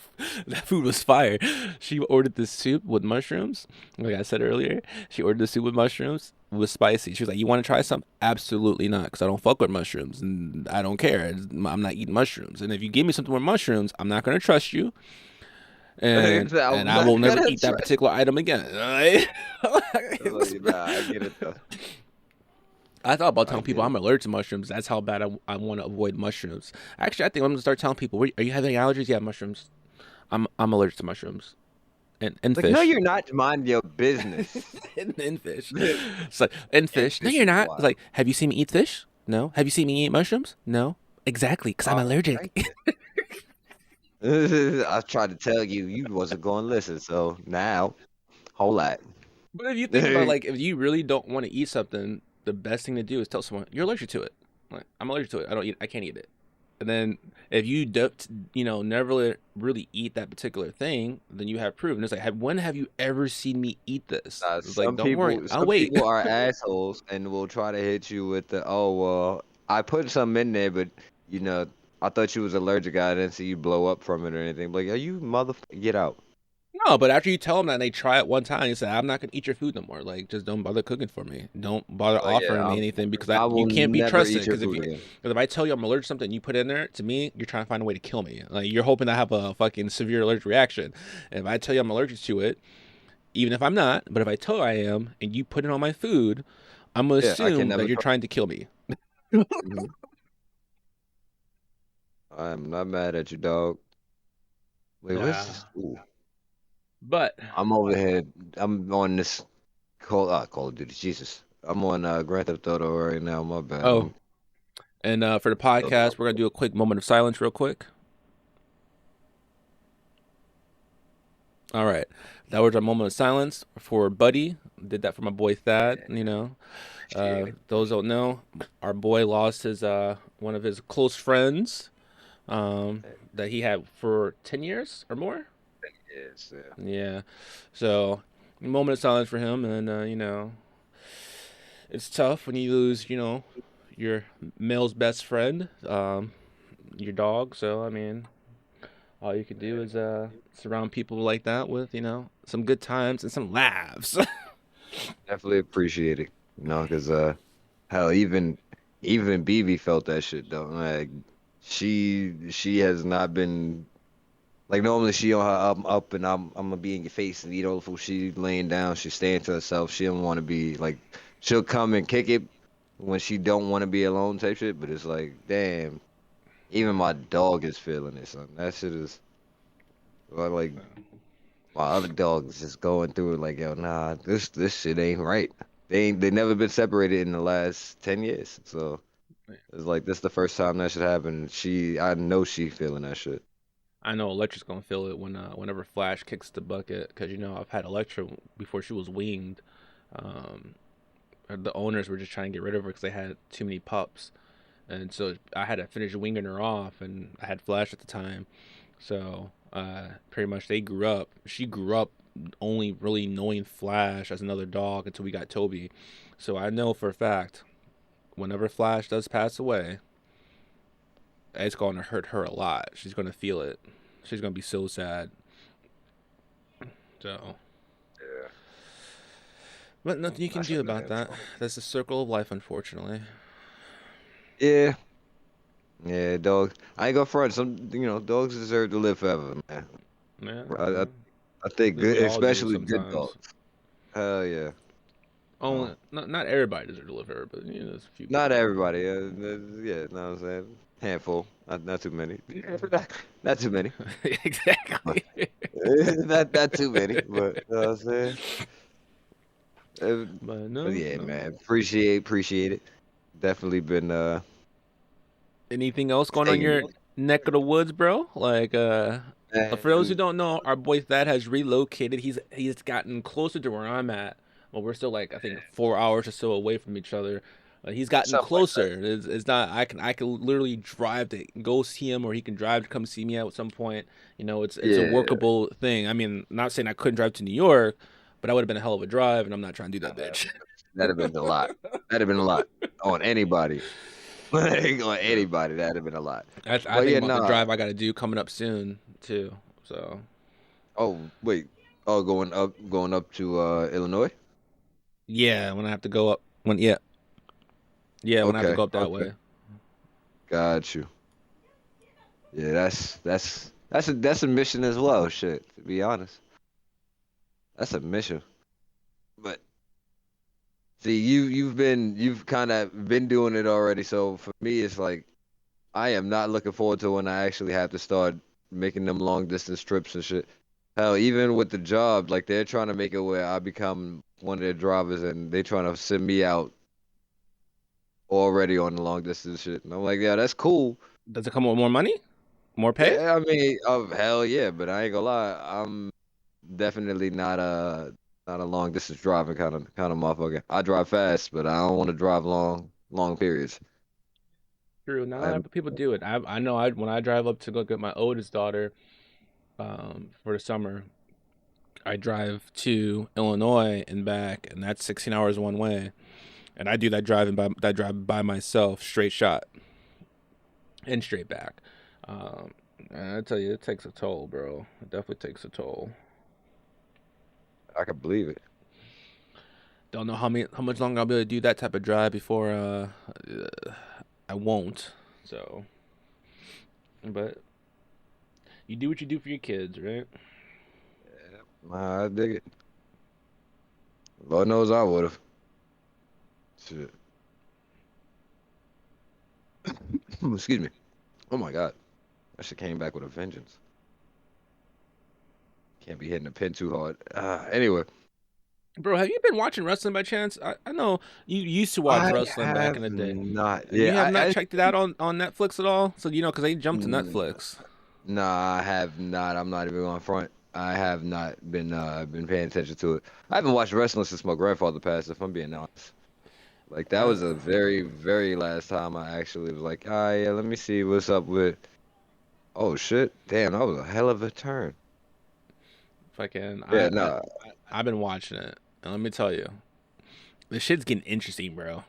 that food was fire. She ordered this soup with mushrooms. Like I said earlier, she ordered the soup with mushrooms. It was spicy. She was like, "You want to try some?" Absolutely not, because I don't fuck with mushrooms and I don't care. I'm not eating mushrooms. And if you give me something with mushrooms, I'm not gonna trust you, and I'm I not will never gonna eat that try. particular item again. It was Like, nah, I bad. get it though. I thought about I telling get people it. I'm allergic to mushrooms. That's how bad I want to avoid mushrooms. Actually, I think I'm gonna start telling people, "Are you having any allergies?" Yeah, mushrooms. I'm allergic to mushrooms and Like, no, fish. you're not. Mind your business. And fish. It's like and And fish. No, fish you're is not. It's wild. like, have you seen me eat fish? No. Have you seen me eat mushrooms? No. Exactly, because I'm allergic. Thank you. I tried to tell you, you wasn't going to listen. So now, whole lot. But if you think about like, if you really don't want to eat something, the best thing to do is tell someone you're allergic to it. Like, I'm allergic to it. I can't eat it. And then if you never really eat that particular thing, then you have proof. And it's like, when have you ever seen me eat this? It's like, Some don't worry, people, I'll some wait. people are assholes and will try to hit you with the, oh well, I put some in there, but you know, I thought you was allergic. I didn't see you blow up from it or anything. Like, are you motherfucker? Get out. No, but after you tell them that and they try it one time, you say, I'm not gonna eat your food no more. Like, just don't bother cooking for me. Don't bother Like, yeah, offering me anything because I you will can't be never trusted. eat your food again. Because if I tell you I'm allergic to something, you put it in there. To me, you're trying to find a way to kill me. Like you're hoping I have a fucking severe allergic reaction. And if I tell you I'm allergic to it, even if I'm not, but if I tell you I am, and you put it on my food, I'm gonna Yeah, I can assume that never you're trust. trying to kill me. Mhm. I'm not mad at you, dog. Wait, what's Yeah. this? Ooh, But I'm over here. I'm on this Call of Duty. Jesus, I'm on Grand Theft Auto right now. My bad. oh, and for the podcast, we're gonna do a quick moment of silence, real quick. All right, that was our moment of silence for Buddy. Did that for my boy Thad. Yeah, appreciate it. Those don't know, our boy lost his one of his close friends that he had for 10 years or more. Yes, yeah. Yeah, so moment of silence for him, and it's tough when you lose your male's best friend, your dog. So I mean, all you can do is surround people like that with some good times and some laughs. Definitely appreciate it. Because hell, even BB felt that shit though. Like she has not been like normally she on her up and I'm gonna be in your face and eat all the food. She laying down. She's staying to herself. She don't want to be like she'll come and kick it when she don't want to be alone type shit. But it's like damn, even my dog is feeling it. Son. That shit is like My other dog is just going through it like, yo, nah, this shit ain't right. They never been separated in the last 10 years. So it's like this the first time that should happen. I know she feeling that shit. I know Electra's gonna feel it whenever Flash kicks the bucket, because I've had Electra before she was weaned. Um, the owners were just trying to get rid of her because they had too many pups, and so I had to finish weaning her off, and I had Flash at the time, so pretty much they grew up. She grew up only really knowing Flash as another dog until we got Toby, so I know for a fact whenever Flash does pass away, it's going to hurt her a lot. She's going to feel it. She's going to be so sad. So, Yeah, but nothing you I can do shouldn't about have that. told. That's the circle of life, unfortunately. Yeah, yeah, dogs. I ain't gonna front. Dogs deserve to live forever, man. Yeah, I, I, yeah. I think We good, all do especially good sometimes. dogs. Hell yeah. Only Oh, not everybody deserves to live forever, but there's a few not people. everybody. Yeah, know what I'm saying? Handful. Not too many. Not too many. Exactly. Not too many. But you know what I'm saying? Uh, But but no, yeah, no. man. Appreciate it. Definitely been Anything else going on in taking your neck of the woods, bro? Like, for those who and don't know, our boy Thad has relocated. He's gotten closer to where I'm at. Well, we're still like I think 4 hours or so away from each other. He's gotten something like that. closer. It's not. I can literally drive to go see him, or he can drive to come see me at some point. It's a Yeah, workable thing. I mean, not saying I couldn't drive to New York, but that would have been a hell of a drive, and I'm not trying to do that, bitch. that'd have been a lot. That'd have been a lot on anybody. Like, on Yeah. anybody, that'd have been a lot. I But think yeah, about the nah. drive I got to do coming up soon too. So. Oh wait. Oh, going up to Illinois. Yeah, when I have to go up when I have to Okay. go up that Okay. way. Got you. Yeah, that's a mission as well. Shit, to be honest, that's a mission. But see, you've kind of been doing it already. So for me, it's like I am not looking forward to when I actually have to start making them long distance trips and shit. Hell, even with the job, like they're trying to make it where I become one of their drivers, and they trying to send me out already on the long distance shit. And I'm like, yeah, that's cool. Does it come with more money? More pay? Yeah, I mean, hell yeah, but I ain't gonna lie, I'm definitely not a long distance driving kind of motherfucker. I drive fast, but I don't want to drive long periods. True. Not a lot I'm of people do it. I know when I drive up to go get my oldest daughter for the summer, I drive to Illinois and back, and that's 16 hours one way. And I do that drive by myself, straight shot and straight back. Um, and I tell you, it takes a toll, bro. It definitely takes a toll. I can believe it. Don't know how much longer I'll be able to do that type of drive before I won't. So, but you do what you do for your kids, right? Nah, I dig it. Lord knows I would have. Shit. Excuse me. Oh my God, that shit came back with a vengeance. Can't be hitting the pin too hard. Anyway, Bro, have you been watching wrestling by chance? I know you used to watch I wrestling back in have the day. not. You Yeah, have not I checked it out on Netflix at all? So, because they jumped to mm, Netflix. nah, I have not. I'm not even on front. I have not been paying attention to it. I haven't watched wrestling since my grandfather passed, if I'm being honest. Like that Uh, was the very, very last time I actually was like, ah, yeah, let me see what's up with. Oh shit, damn, that was a hell of a turn. fucking, Yeah, no, I've been watching it, and let me tell you, this shit's getting interesting, bro.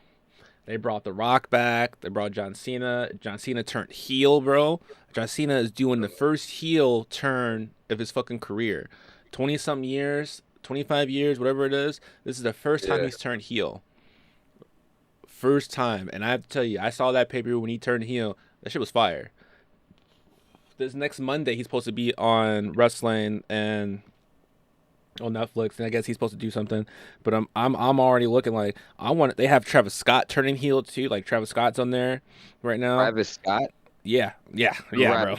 They brought The Rock back. They brought John Cena. John Cena turned heel, bro. John Cena is doing the first heel turn of his fucking career. 20 something years, 25 years, whatever it is. This is the first time yeah, he's turned heel. First time. And I have to tell you, I saw that pay per view when he turned heel. That shit was fire. This next Monday, he's supposed to be on wrestling and on Netflix, and I guess he's supposed to do something. But I'm already looking like I want. They have Travis Scott turning heel too. Like Travis Scott's on there right now. Travis Scott. Yeah, bro.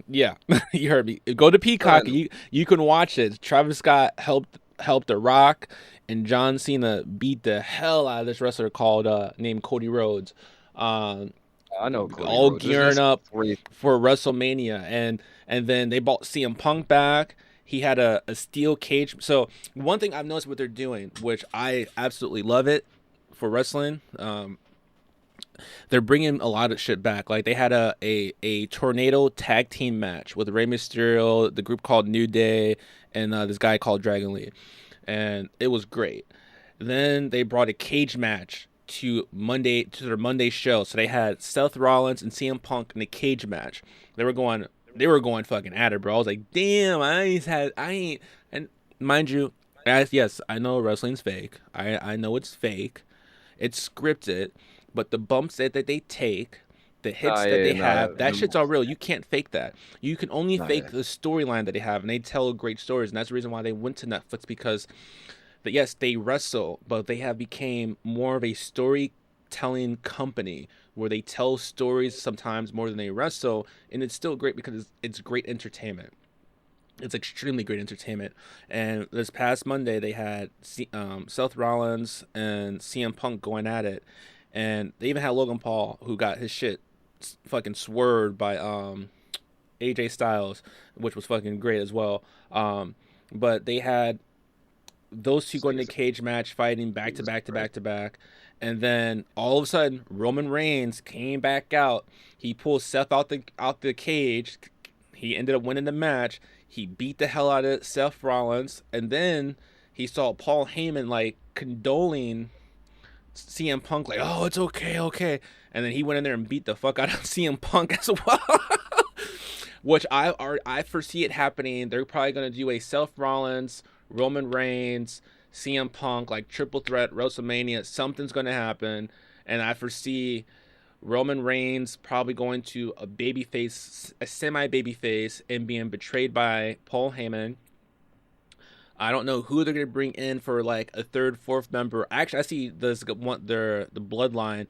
Yeah, you heard me. Go to Peacock. You can watch it. Travis Scott helped The Rock and John Cena beat the hell out of this wrestler called named Cody Rhodes. Um, I know Cody all Rhodes. gearing That's up crazy. for WrestleMania, and then they brought CM Punk back. He had a steel cage. So one thing I've noticed what they're doing, which I absolutely love it for wrestling. They're bringing a lot of shit back. Like they had a tornado tag team match with Rey Mysterio, the group called New Day, and this guy called Dragon Lee, and it was great. Then they brought a cage match to their Monday show. So they had Seth Rollins and CM Punk in a cage match. They were going fucking at it, bro. I was like, damn, I ain't, and mind you, yes, I know wrestling's fake. I know it's fake. It's scripted, but the bumps that they take, the hits Nah, that yeah, they nah, have, that shit's all real. You can't fake that. You can only nah, fake yeah. the storyline that they have, and they tell great stories, and that's the reason why they went to Netflix because, yes, they wrestle, but they have became more of a storytelling company where they tell stories sometimes more than they wrestle, and it's still great because it's great entertainment. It's extremely great entertainment. And this past Monday, they had Seth Rollins and CM Punk going at it, and they even had Logan Paul who got his shit fucking swerved by AJ Styles, which was fucking great as well. But they had those two going to Season. cage match fighting back to Jesus back to Christ. back to back. And then all of a sudden Roman Reigns came back out. He pulled Seth out the cage. He ended up winning the match. He beat the hell out of Seth Rollins, and then he saw Paul Heyman like condoling CM Punk, like, "Oh, it's okay, okay," and then he went in there and beat the fuck out of CM Punk as well. Which I foresee it happening. They're probably gonna do a Seth Rollins, Roman Reigns, CM Punk like triple threat WrestleMania. Something's gonna happen, and I foresee Roman Reigns probably going to a semi babyface, and being betrayed by Paul Heyman. I don't know who they're gonna bring in for like a third, fourth member. Actually, I see this one, the bloodline,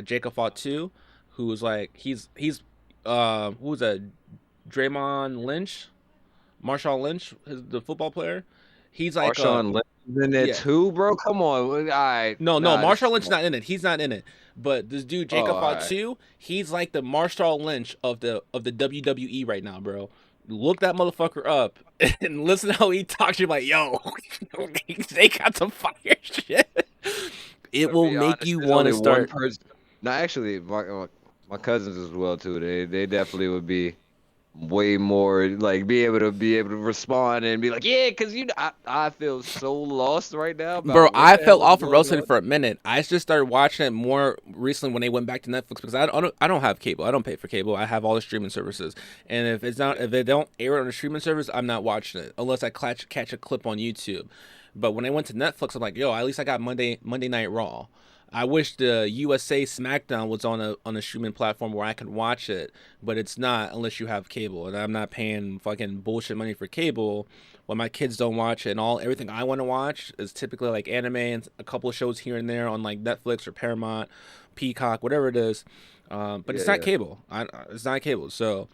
Jacob Fatu, who's like he's who's that? Draymond Lynch, Marshawn Lynch, the football player. He's like Marshawn Lynch is in there yeah. too, bro. Come on. All right. No, Nah, Marshall this. Lynch not in it. He's not in it. But this dude Oh, Jacob all right. Fatu, he's like the Marshall Lynch of the WWE right now, bro. Look that motherfucker up and listen to how he talks. You're like, yo, they got some fire shit. It To will be make honest, you there's want only to one start. person. No, actually, my cousins as well too. They definitely would be way more like be able to respond and be like, yeah, because I feel so lost right now Bro, about what I the hell fell is off of going wrestling on. for a minute. I just started watching it more recently when they went back to Netflix because I don't have cable. I don't pay for cable. I have all the streaming services. And if they don't air it on the streaming service, I'm not watching it unless I catch a clip on YouTube. But when I went to Netflix, I'm like, yo, at least I got Monday Night Raw. I wish the USA SmackDown was on a streaming platform where I could watch it, but it's not unless you have cable. And I'm not paying fucking bullshit money for cable when my kids don't watch it. And everything I want to watch is typically like anime and a couple of shows here and there on like Netflix or Paramount, Peacock, whatever it is. But Yeah, it's not yeah. cable. It's not cable. So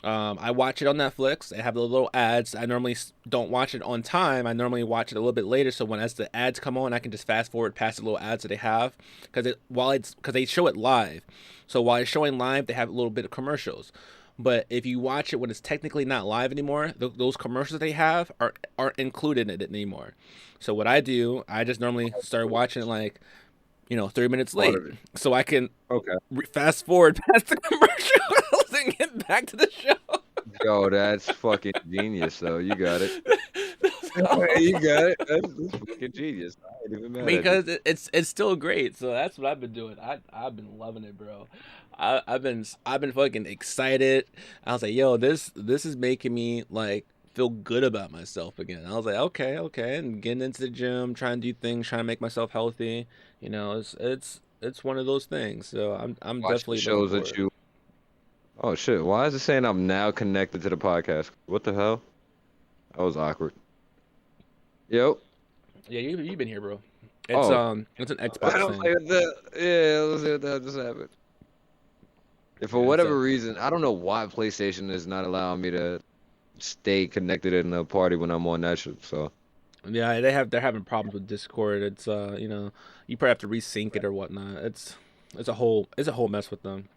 I watch it on Netflix. They have the little ads. I normally don't watch it on time. I normally watch it a little bit later. So as the ads come on, I can just fast forward past the little ads that they have because they show it live. So while it's showing live, they have a little bit of commercials. But if you watch it when it's technically not live anymore, those commercials they have aren't included in it anymore. So what I do, I just normally start watching it like 30 minutes Part late, of it. so I can Okay. fast forward past the commercials and get back to the show. Yo, that's fucking genius, though. You got it. So, You got it. That's fucking genius. I ain't even mad at you. because it's still great. So that's what I've been doing. I've been loving it, bro. I've been fucking excited. I was like, yo, this is making me like feel good about myself again. I was like, okay, okay, and getting into the gym, trying to do things, trying to make myself healthy. It's one of those things. So I'm Watching the definitely looking shows for that it. you. Oh shit! Why is it saying I'm now connected to the podcast? What the hell? That was awkward. Yep. Yeah, you've been here, bro. It's Oh, it's an I Xbox don't thing. like that. Yeah, let's see what the hell just happened. For Yeah, whatever so reason, I don't know why PlayStation is not allowing me to stay connected in the party when I'm on that shit. So yeah, they're having problems with Discord. It's you know, you probably have to resync it or whatnot. It's a whole mess with them.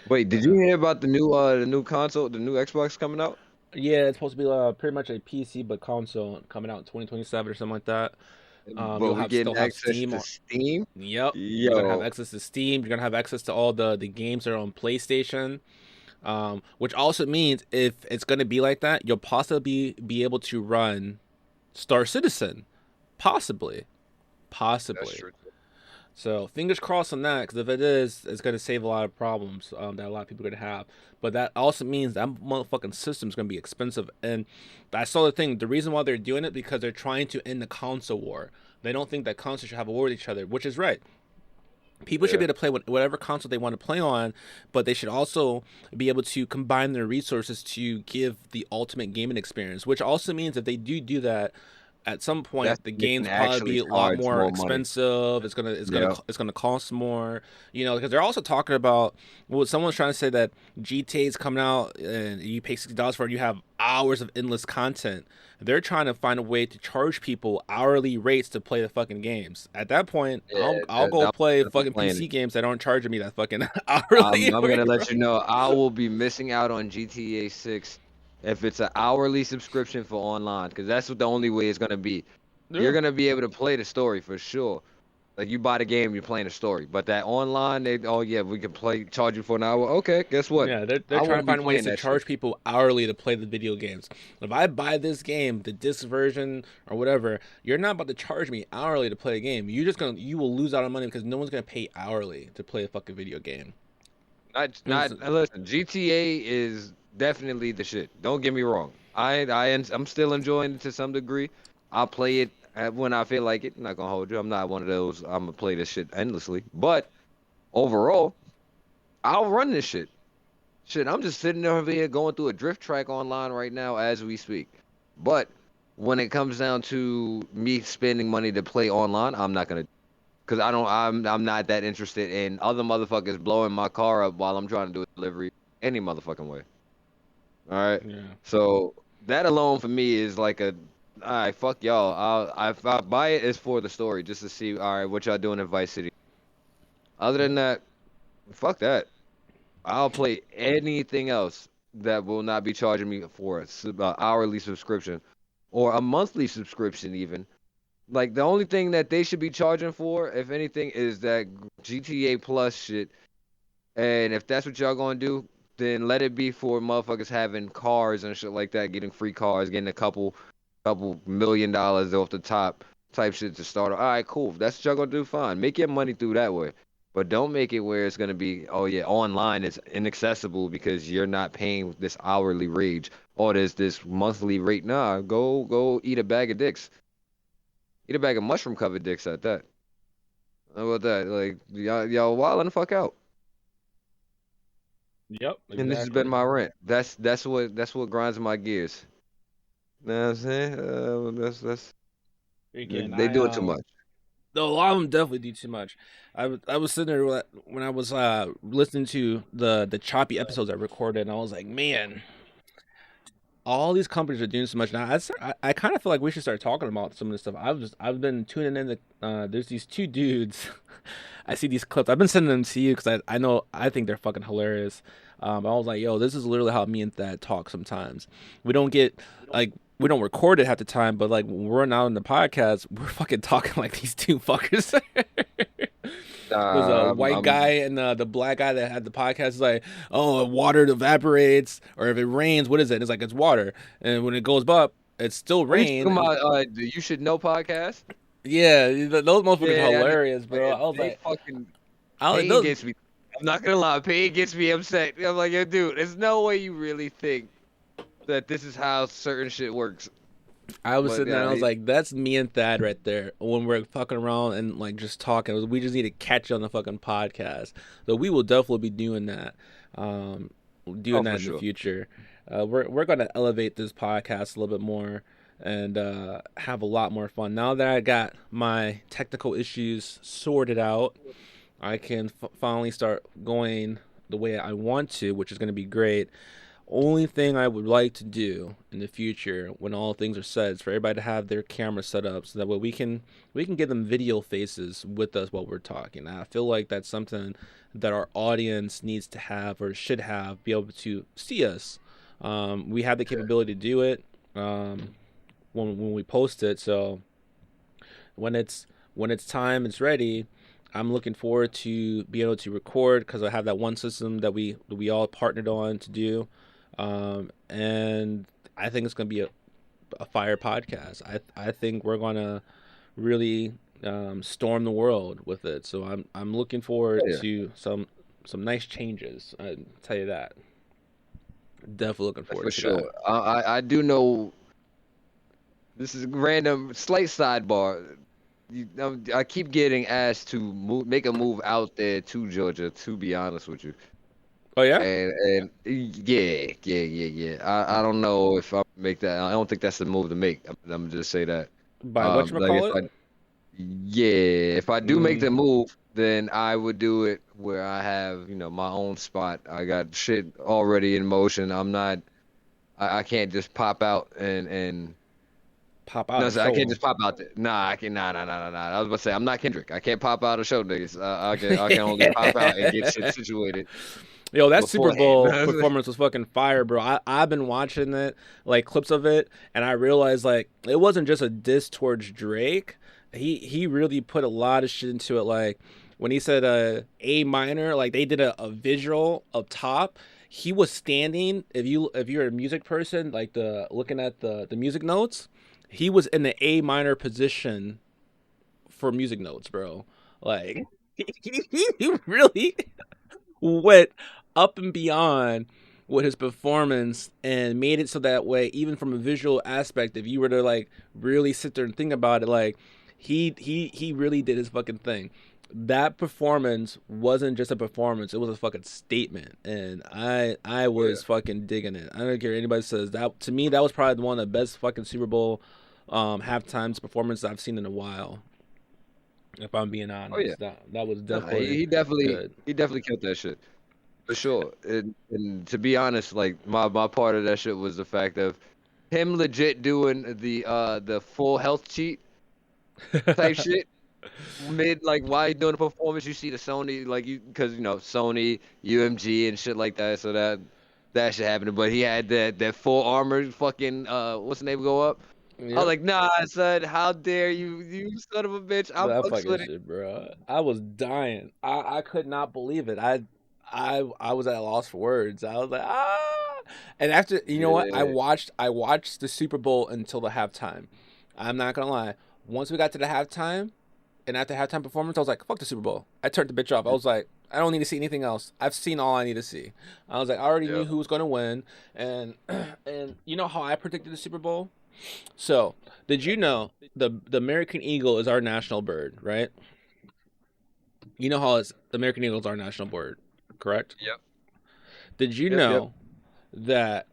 wait, did But you hear about the new console, the new Xbox coming out? yeah, it's supposed to be pretty much a PC but console coming out in 2027 or something like that. But You'll we have getting still have access Steam to on. Steam? Yep, you're gonna have Yo, access to Steam. You're gonna have access to all the games that are on PlayStation. Which also means if it's gonna be like that, you'll possibly be able to run Star Citizen, possibly, that's possibly. true. So fingers crossed on that, because if it is, it's gonna save a lot of problems that a lot of people are gonna have. But that also means that motherfucking system is gonna be expensive. And I saw the thing. The reason why they're doing it because they're trying to end the console war. They don't think that consoles should have a war with each other, which is right. People should be Yeah, able to play whatever console they want to play on, but they should also be able to combine their resources to give the ultimate gaming experience. Which also means if they do that, at some that's point the when they can games probably actually be a lot charge more more money. expensive. Yeah, It's gonna cost more. You know, because they're also talking about well, someone's trying to say that GTA is coming out and you pay $60 for it, and you have hours of endless content. They're trying to find a way to charge people hourly rates to play the fucking games. At that point, yeah, I'll go I'm play definitely fucking playing PC it. games that aren't charging me that fucking hourly I'm gonna rate, bro. let you know I will be missing out on GTA 6 if it's an hourly subscription for online, because that's what the only way it's gonna be. You're Yeah. gonna be able to play the story for sure. Like you buy the game, you're playing the story. But that online, they oh yeah, we can play charge you for an hour. Okay, guess what? Yeah, they're I trying to won't be find ways playing to that shit. charge people hourly to play the video games. If I buy this game, the disc version or whatever, you're not about to charge me hourly to play a game. You will lose out on money because no one's gonna pay hourly to play a fucking video game. Not listen, GTA is definitely the shit. Don't get me wrong. I'm still enjoying it to some degree. I'll play it when I feel like it. I'm not gonna hold you. I'm not one of those. I'm gonna play this shit endlessly. But overall, I'll run this shit. Shit, I'm just sitting over here going through a drift track online right now as we speak. But when it comes down to me spending money to play online, I'm not gonna, cause I don't. I'm not that interested in other motherfuckers blowing my car up while I'm trying to do a delivery any motherfucking way. All right. Yeah. So that alone for me is like a, all right, fuck y'all. If I buy it, it's for the story, just to see, all right, what y'all doing in Vice City. Other than Yep. that, fuck that. I'll play anything else that will not be charging me for a hourly subscription or a monthly subscription even. Like the only thing that they should be charging for, if anything, is that GTA Plus shit. And if that's what y'all gonna do, then let it be for motherfuckers having cars and shit like that, getting free cars, getting a couple $1 million off the top type shit to start. All right, cool. If that's what y'all gonna do, fine. Make your money through that way. But don't make it where it's gonna be, oh yeah, online it's inaccessible because you're not paying this hourly wage or there's this monthly rate. Nah, go eat a bag of dicks. Eat a bag of mushroom covered dicks at that. How about that? Like y'all wildin' the fuck out. Yep. And this has been Exactly. my rant. That's what grinds my gears. You know what I'm saying? That's Again, they I doing too much. though a lot of them definitely do too much. I was sitting there when I was listening to the choppy episodes I recorded, and I was like, man, all these companies are doing so much now. I kind of feel like we should start talking about some of this stuff. I've been tuning in. There's these two dudes. I see these clips. I've been sending them to you because I know I think they're fucking hilarious. I was like, yo, this is literally how me and Thad talk sometimes. We don't get like we don't record it half the time, but like when we're not on the podcast, we're fucking talking like these two fuckers. There's a white guy and the black guy that had the podcast is like, oh, water evaporates, or if it rains, what is it? It's like it's water, and when it goes up, it's still Are you rain. talking about the You Should Know podcast? Yeah, those motherfuckers are Yeah, I know. hilarious, bro. Man, I was they like, fucking pain those. gets me. I'm not gonna lie, pain gets me upset. I'm like, yo, dude, there's no way you really think that this is how certain shit works. I was But sitting there yeah, and I was like, that's me and Thad right there when we're fucking around and like just talking. We just need to catch you on the fucking podcast. So we will definitely be doing that. Um, oh doing for that in the sure. future. We're gonna elevate this podcast a little bit more and have a lot more fun. Now that I got my technical issues sorted out, I can finally start going the way I want to, which is going to be great. Only thing I would like to do in the future, when all things are set, is for everybody to have their camera set up so that way we can give them video faces with us while we're talking. I feel like that's something that our audience needs to have or should have, be able to see us. We have the capability to do it when we post it. So when it's time, it's ready. I'm looking forward to be able to record because I have that one system that we all partnered on to do, and I think it's gonna be a fire podcast. I think we're gonna really storm the world with it. So I'm looking Oh, forward yeah, to some nice changes. I tell you that. Definitely looking for forward to that. sure. I do know this is a random slight sidebar. I keep getting asked to make a move out there to Georgia. To be honest with you, Oh yeah, and yeah. I don't know if I make that. I don't think that's the move to make. I'm gonna just say that. by what you Like if call it. I Yeah, if I do make Mm, the move, then I would do it where I have, my own spot. I got shit already in motion. I can't just pop out and pop out no, or sir, I show can't them. just pop out there. Nah, I can nah. I was about to say I'm not Kendrick. I can't pop out a show, niggas. I can only pop out and get shit situated Yo, that Super beforehand. Bowl performance was fucking fire, bro. I've been watching it, like clips of it, and I realized like it wasn't just a diss towards Drake. He really put a lot of shit into it. Like when he said A minor, like they did a visual up top. He was standing. If you're a music person, like the looking at the music notes, he was in the A minor position for music notes, bro. Like he really went up and beyond with his performance and made it so that way, even from a visual aspect, if you were to like really sit there and think about it, like he really did his fucking thing. That performance wasn't just a performance, it was a fucking statement, and I Oh yeah. was fucking digging it. I don't care what anybody says. That to me, that was probably one of the best fucking Super Bowl halftime performances I've seen in a while, if I'm being Oh yeah. honest. That was Nah, definitely good. he definitely killed that shit. For sure. And to be honest, like my part of that shit was the fact of him legit doing the full health cheat type shit mid like while you doing the performance. You see the Sony like you because Sony UMG and shit like that. So that shit happened. But he had that full armor fucking what's the name go up. I was Yep. like, nah, son, how dare you son of a bitch. I That fucks fucking with it. shit, bro. I was dying. I could not believe it. I was at a loss for words. I was like, ah. And after, you know what? I Yeah. watched I watched the Super Bowl until the halftime. I'm not gonna lie. Once we got to the halftime and after halftime performance, I was like, fuck the Super Bowl. I turned the bitch off. I was like, I don't need to see anything else. I've seen all I need to see. I was like, I already knew Yeah. who was gonna win, and and you know how I predicted the Super Bowl. So, did you know the American eagle is our national bird, right? You know how the American eagle is our national bird, correct? Yep. Did you Yep. know that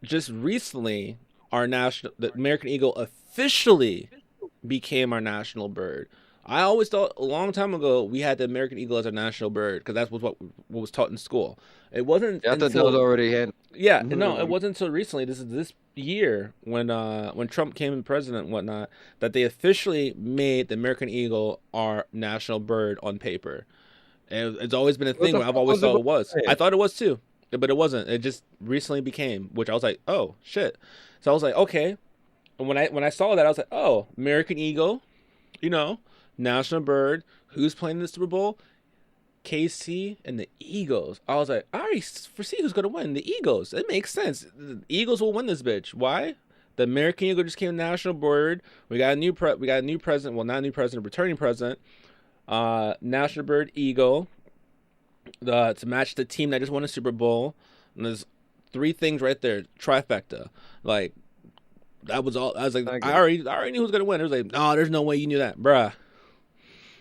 just recently the American eagle officially became our national bird? I always thought a long time ago we had the American eagle as our national bird because that's what was taught in school. It wasn't Yeah, I thought that was until already handled. Yeah, no, it wasn't until recently. This is this year when Trump came in president and whatnot that they officially made the American eagle our national bird on paper. And it's always been a What thing. the Where I've fuck always was it thought it was. I beforehand? thought it was too, but it wasn't. It just recently became, which I was like, oh shit. So I was like, okay. And when I saw that, I was like, oh, American eagle, you know, national bird. Who's playing in the Super Bowl? KC and the Eagles. I was like, I already foresee who's gonna win. The Eagles. It makes sense. The Eagles will win this bitch. Why? The American Eagle just came national bird. We got a new president. Well, not a new president, returning president. National bird eagle. To match the team that just won a Super Bowl. And there's three things right there. Trifecta. Like that was all. I was like, I I get it. already I already knew who was gonna win. It was like, no, there's no way you knew that, bruh.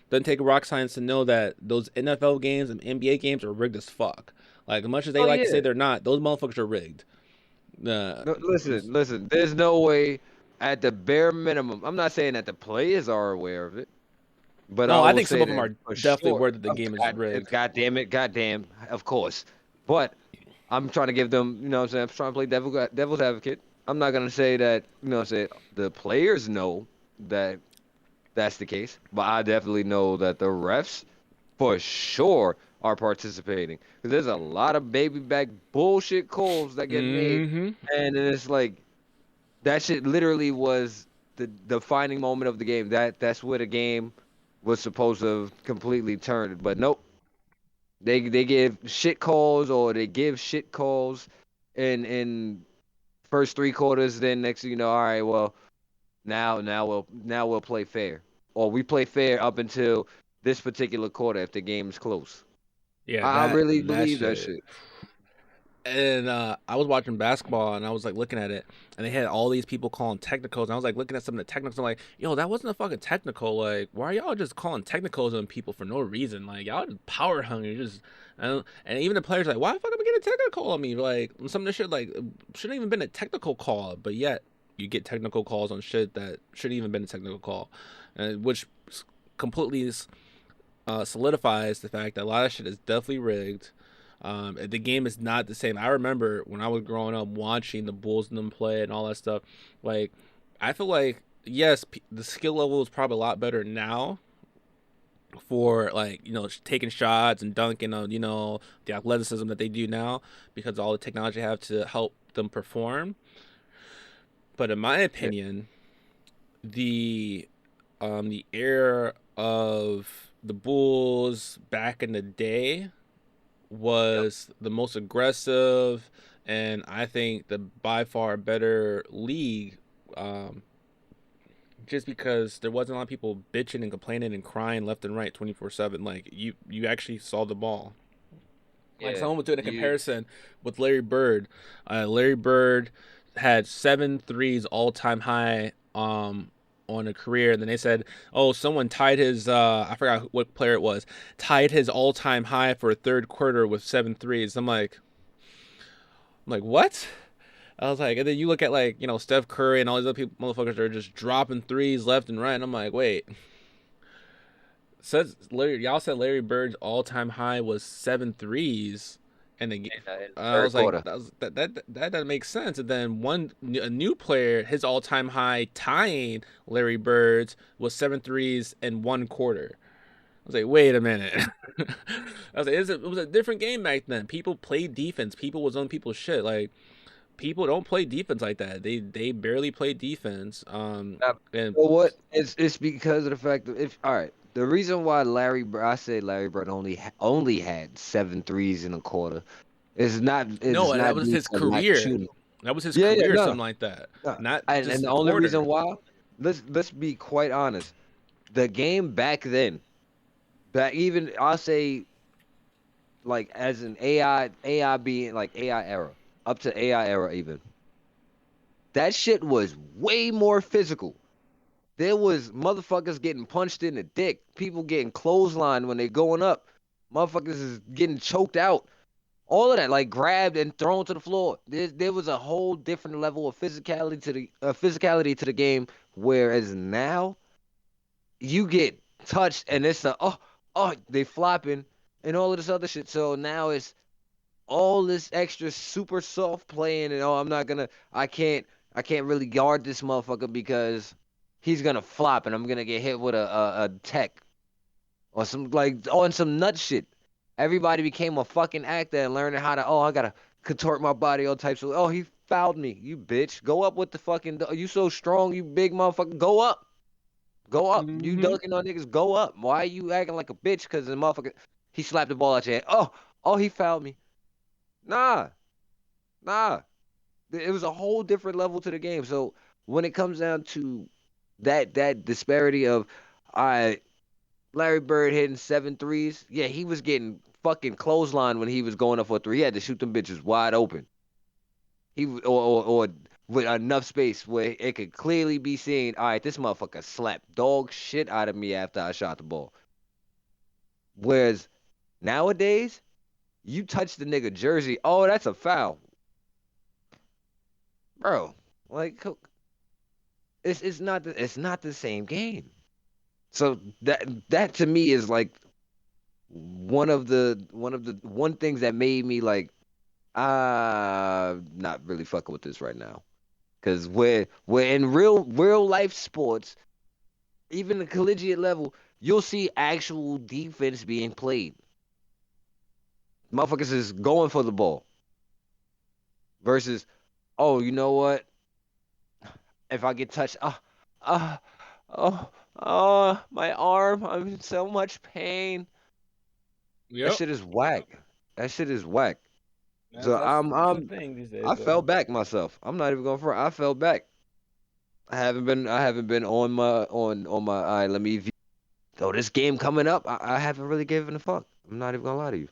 Doesn't take rock science to know that those NFL games and NBA games are rigged as fuck. Like as much as they Oh like to say yeah. they're not, those motherfuckers are rigged. Uh, No, listen. There's no way at the bare minimum. I'm not saying that the players are aware of it, but I no, I will think some say of them that are for definitely sure. aware that the game is rigged. God damn it, goddamn. of course. But I'm trying to give them, you know what I'm saying? I'm trying to play devil's advocate. I'm not gonna say that, you know what I'm saying, the players know that that's the case, but I definitely know that the refs for sure are participating. Because there's a lot of baby back bullshit calls that get made, Mm-hmm. and then it's like that shit literally was the defining moment of the game. That's where the game was supposed to have completely turned, but nope. They give shit calls or they give shit calls in first three quarters. Then next thing you know, all right, well now we'll play fair, or we play fair up until this particular quarter if the game's close. Yeah, I really that believe that shit. shit. And I was watching basketball and I was like looking at it, and they had all these people calling technicals. And I was like looking at some of the technicals. I'm like, yo, that wasn't a fucking technical. Like, why are y'all just calling technicals on people for no reason? Like, y'all just power hungry. Just and even the players like, why the fuck am I getting a technical on me? Like, some of this shit like shouldn't even been a technical call, but yet you get technical calls on shit that shouldn't even been a technical call, and which completely solidifies the fact that a lot of shit is definitely rigged. The game is not the same. I remember when I was growing up watching the Bulls and them play and all that stuff. Like, I feel like yes, the skill level is probably a lot better now for like taking shots and dunking on the athleticism that they do now because all the technology they have to help them perform. But in my Yeah. opinion, the era of the Bulls back in the day Yep. was the most aggressive and I think the by far better league. Um, just because there wasn't a lot of people bitching and complaining and crying left and right 24/7. Like you actually saw the ball. Like Yeah. someone was doing a You. comparison with Larry Bird. Larry Bird had 7 threes all time high on a career. And then they said, oh, someone tied his I forgot what player it was, tied his all time high for a third quarter with 7 threes. I'm like, what? I was like, and then you look at like, Steph Curry and all these other people motherfuckers are just dropping threes left and right. And I'm like, wait. Says Larry, y'all said Larry Bird's all time high was 7 threes, and the In the I third was like, quarter. that doesn't make sense. And then a new player, his all time high tying Larry Bird's was 7 threes in 1 quarter. I was like, wait a minute. I was like, it was a different game back then. People played defense. People was on people's shit. Like people don't play defense like that. They barely play defense. Now, And you know what? It's because of the fact that if all right, the reason why I say Larry Bird only had seven threes in a quarter is not no, it's that not was due his to not career. shooting. That was his Yeah, yeah, career, no, something like that. no. Not And just the the only reason quarter. why, let's be quite honest. The game back then, back even I'll say like as an AI being like AI era, up to AI era even, that shit was way more physical. There was motherfuckers getting punched in the dick, people getting clotheslined when they going up, motherfuckers is getting choked out. All of that, like grabbed and thrown to the floor. There was a whole different level of physicality to the game. Whereas now, you get touched and it's a they flopping and all of this other shit. So now it's all this extra super soft playing and I'm not gonna I can't really guard this motherfucker because he's gonna flop and I'm gonna get hit with a tech or some like on some nut shit. Everybody became a fucking actor and learning how to I gotta contort my body all types of he fouled me, you bitch. Go up with the fucking you so strong, you big motherfucker. Go up. Go up. You Mm-hmm. dunking on niggas, go up. Why are you acting like a bitch? Cause the motherfucker he slapped the ball out your head. He fouled me. Nah, nah. It was a whole different level to the game. So when it comes down to that disparity of I Larry Bird hitting seven threes, yeah, he was getting fucking clothesline when he was going up for a three. He had to shoot them bitches wide open. Or with enough space where it could clearly be seen. All right, this motherfucker slapped dog shit out of me after I shot the ball. Whereas nowadays, you touch the nigga jersey, oh, that's a foul, bro. Like it's not the same game. So that to me is like one things that made me like not really fucking with this right now. Cause we're in real life sports, even the collegiate level, you'll see actual defense being played. Motherfuckers is going for the ball versus, oh, you know what? If I get touched, uh, oh, my arm, I'm in so much pain. That Yep. shit is whack. That shit is whack. That's So that's the thing these days, I fell though. back myself. I'm not even going for it. I fell back. I haven't been on my eye. Let me view. So this game coming up, I haven't really given a fuck. I'm not even gonna lie to you.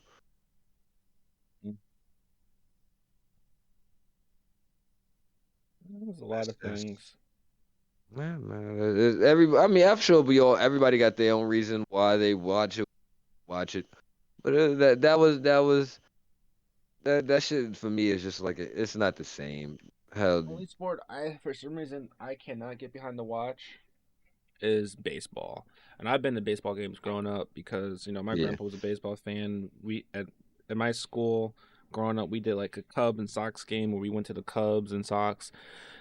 There's a lot That's of that's things. man. I mean, I'm sure everybody got their own reason why they watch it. But that shit for me is just like it's not the same. Hell, Only sport I, for some reason, I cannot get behind to watch is baseball. And I've been to baseball games growing up because, my yeah. grandpa was a baseball fan. We at my school growing up, we did like a Cub and Sox game where we went to the Cubs and Sox.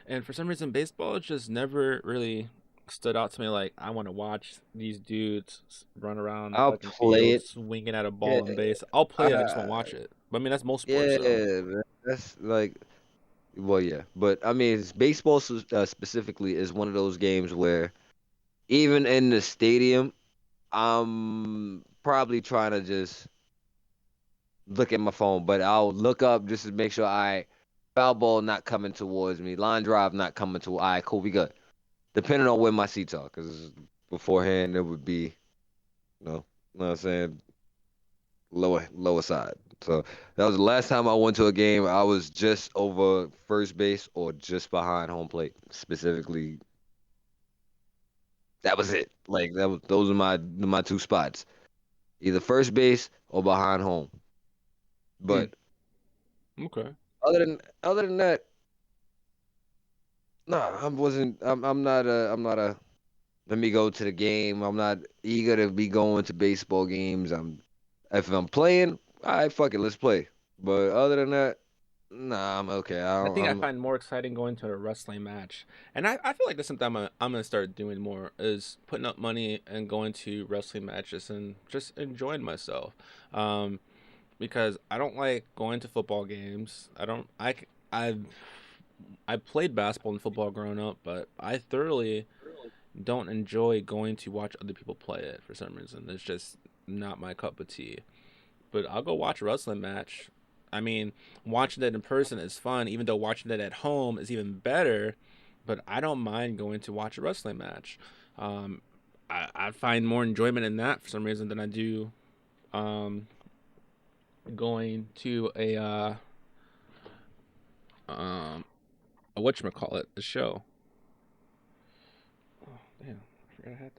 And for some reason, baseball just never really stood out to me. Like, I want to watch these dudes run around the I'll fucking play field it. swinging at a Yeah, ball and base. I'll play it. I just won't watch it. But I mean, that's most sports, though. man. That's like, well, yeah. But I mean, baseball specifically is one of those games where even in the stadium, I'm probably trying to just look at my phone, but I'll look up just to make sure I foul ball not coming towards me, line drive not coming to. All right, cool, we good. Depending on where my seats are, because beforehand it would be, know what I'm saying, lower side. So that was the last time I went to a game. I was just over first base or just behind home plate. Specifically, that was it. Like those are my two spots, either first base or behind home. Hmm. But Okay. other than that, no, I wasn't. I'm not a. Let me go to the game. I'm not eager to be going to baseball games. If I'm playing, all right, fuck it, let's play. But other than that, nah, I'm okay. I think I I'm find more exciting going to a wrestling match, and I feel like that's something I'm gonna start doing more is putting up money and going to wrestling matches and just enjoying myself, um, because I don't like going to football games. I don't I played basketball and football growing up, but I thoroughly don't enjoy going to watch other people play it for some reason. It's just not my cup of tea. But I'll go watch a wrestling match. I mean, watching it in person is fun, even though watching it at home is even better. But I don't mind going to watch a wrestling match. Um, I find more enjoyment in that for some reason than I do um, going to um, a whatchamacallit, a show. Oh, damn, I forgot I had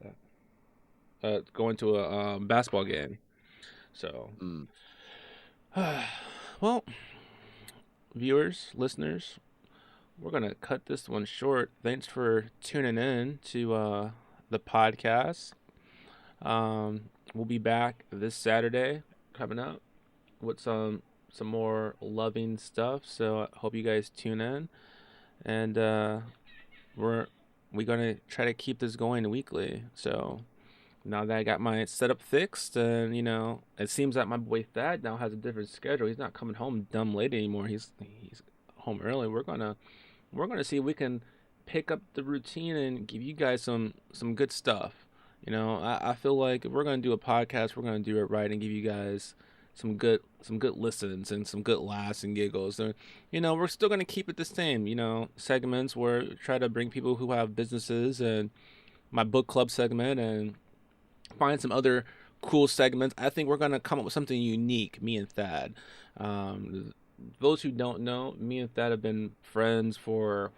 that. Going to a basketball game. So, mm, well, viewers, listeners, we're gonna cut this one short. Thanks for tuning in to the podcast. We'll be back this Saturday coming up with some more loving stuff. So I hope you guys tune in, and we're gonna try to keep this going weekly. So now that I got my setup fixed, and it seems that my boy Thad now has a different schedule. He's not coming home dumb late anymore. He's home early. We're gonna see if we can pick up the routine and give you guys some good stuff. I feel like if we're gonna do a podcast, we're gonna do it right and give you guys some good listens and some good laughs and giggles. And we're still gonna keep it the same. Segments where we try to bring people who have businesses and my book club segment and find some other cool segments. I think we're gonna come up with something unique. Me and Thad. Those who don't know, me and Thad have been friends for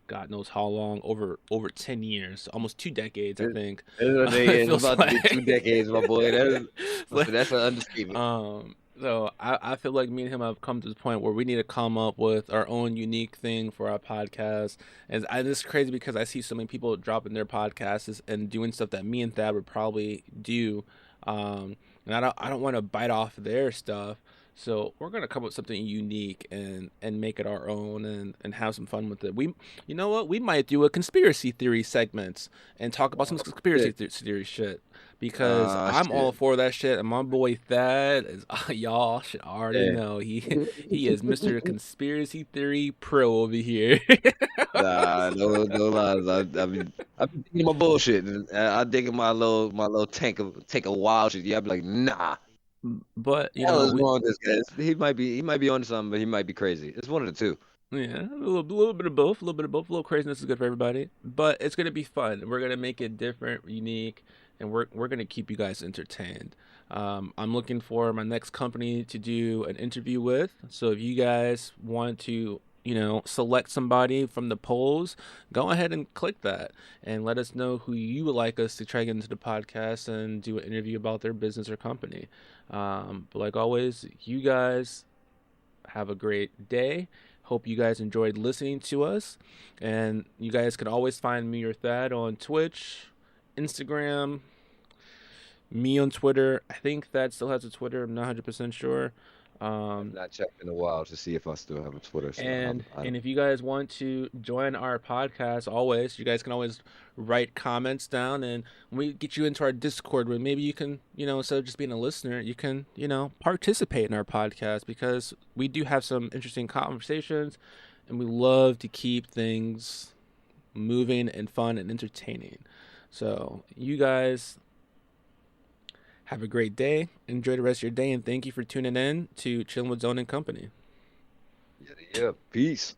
God knows how long, over 10 years, almost 2 decades, I it, think. It it's feels about to be two like. decades, my boy. It's like, That's an understatement. so I feel like me and him have come to this point where we need to come up with our own unique thing for our podcast. And it's crazy because I see so many people dropping their podcasts and doing stuff that me and Thad would probably do And I don't want to bite off their stuff. So we're gonna come up with something unique and make it our own and have some fun with it. You know what? We might do a conspiracy theory segments and talk about some Oh conspiracy shit. theory shit because I'm all Shit. for that shit. And my boy Thad is y'all should already Yeah. know he is Mr. Conspiracy Theory Pro over here. Nah, no lies. I be thinking my bullshit, and I dig in my little tank of wild shit. Yeah, I be like, nah, But the hell is wrong with this guy? He might be on something, but he might be crazy. It's one of the two. yeah, a little bit of both, a little bit of both. A little craziness is good for everybody, but it's gonna be fun. We're gonna make it different, unique, and we're gonna keep you guys entertained. I'm looking for my next company to do an interview with. So if you guys want to, select somebody from the polls, go ahead and click that and let us know who you would like us to try to get into the podcast and do an interview about their business or company. But like always, you guys have a great day. Hope you guys enjoyed listening to us. And you guys can always find me or Thad on Twitch, Instagram, me on Twitter. I think Thad still has a Twitter. I'm not 100% sure. I've Um, not checked in a while to see if I still have a Twitter, so and I and don't. if you guys want to join our podcast, always you guys can always write comments down, and we get you into our Discord where maybe you can, instead of just being a listener, you can, participate in our podcast because we do have some interesting conversations, and we love to keep things moving and fun and entertaining. So you guys have a great day. Enjoy the rest of your day, and thank you for tuning in to Chillin' with Zone and Company. Yeah, yeah. Peace.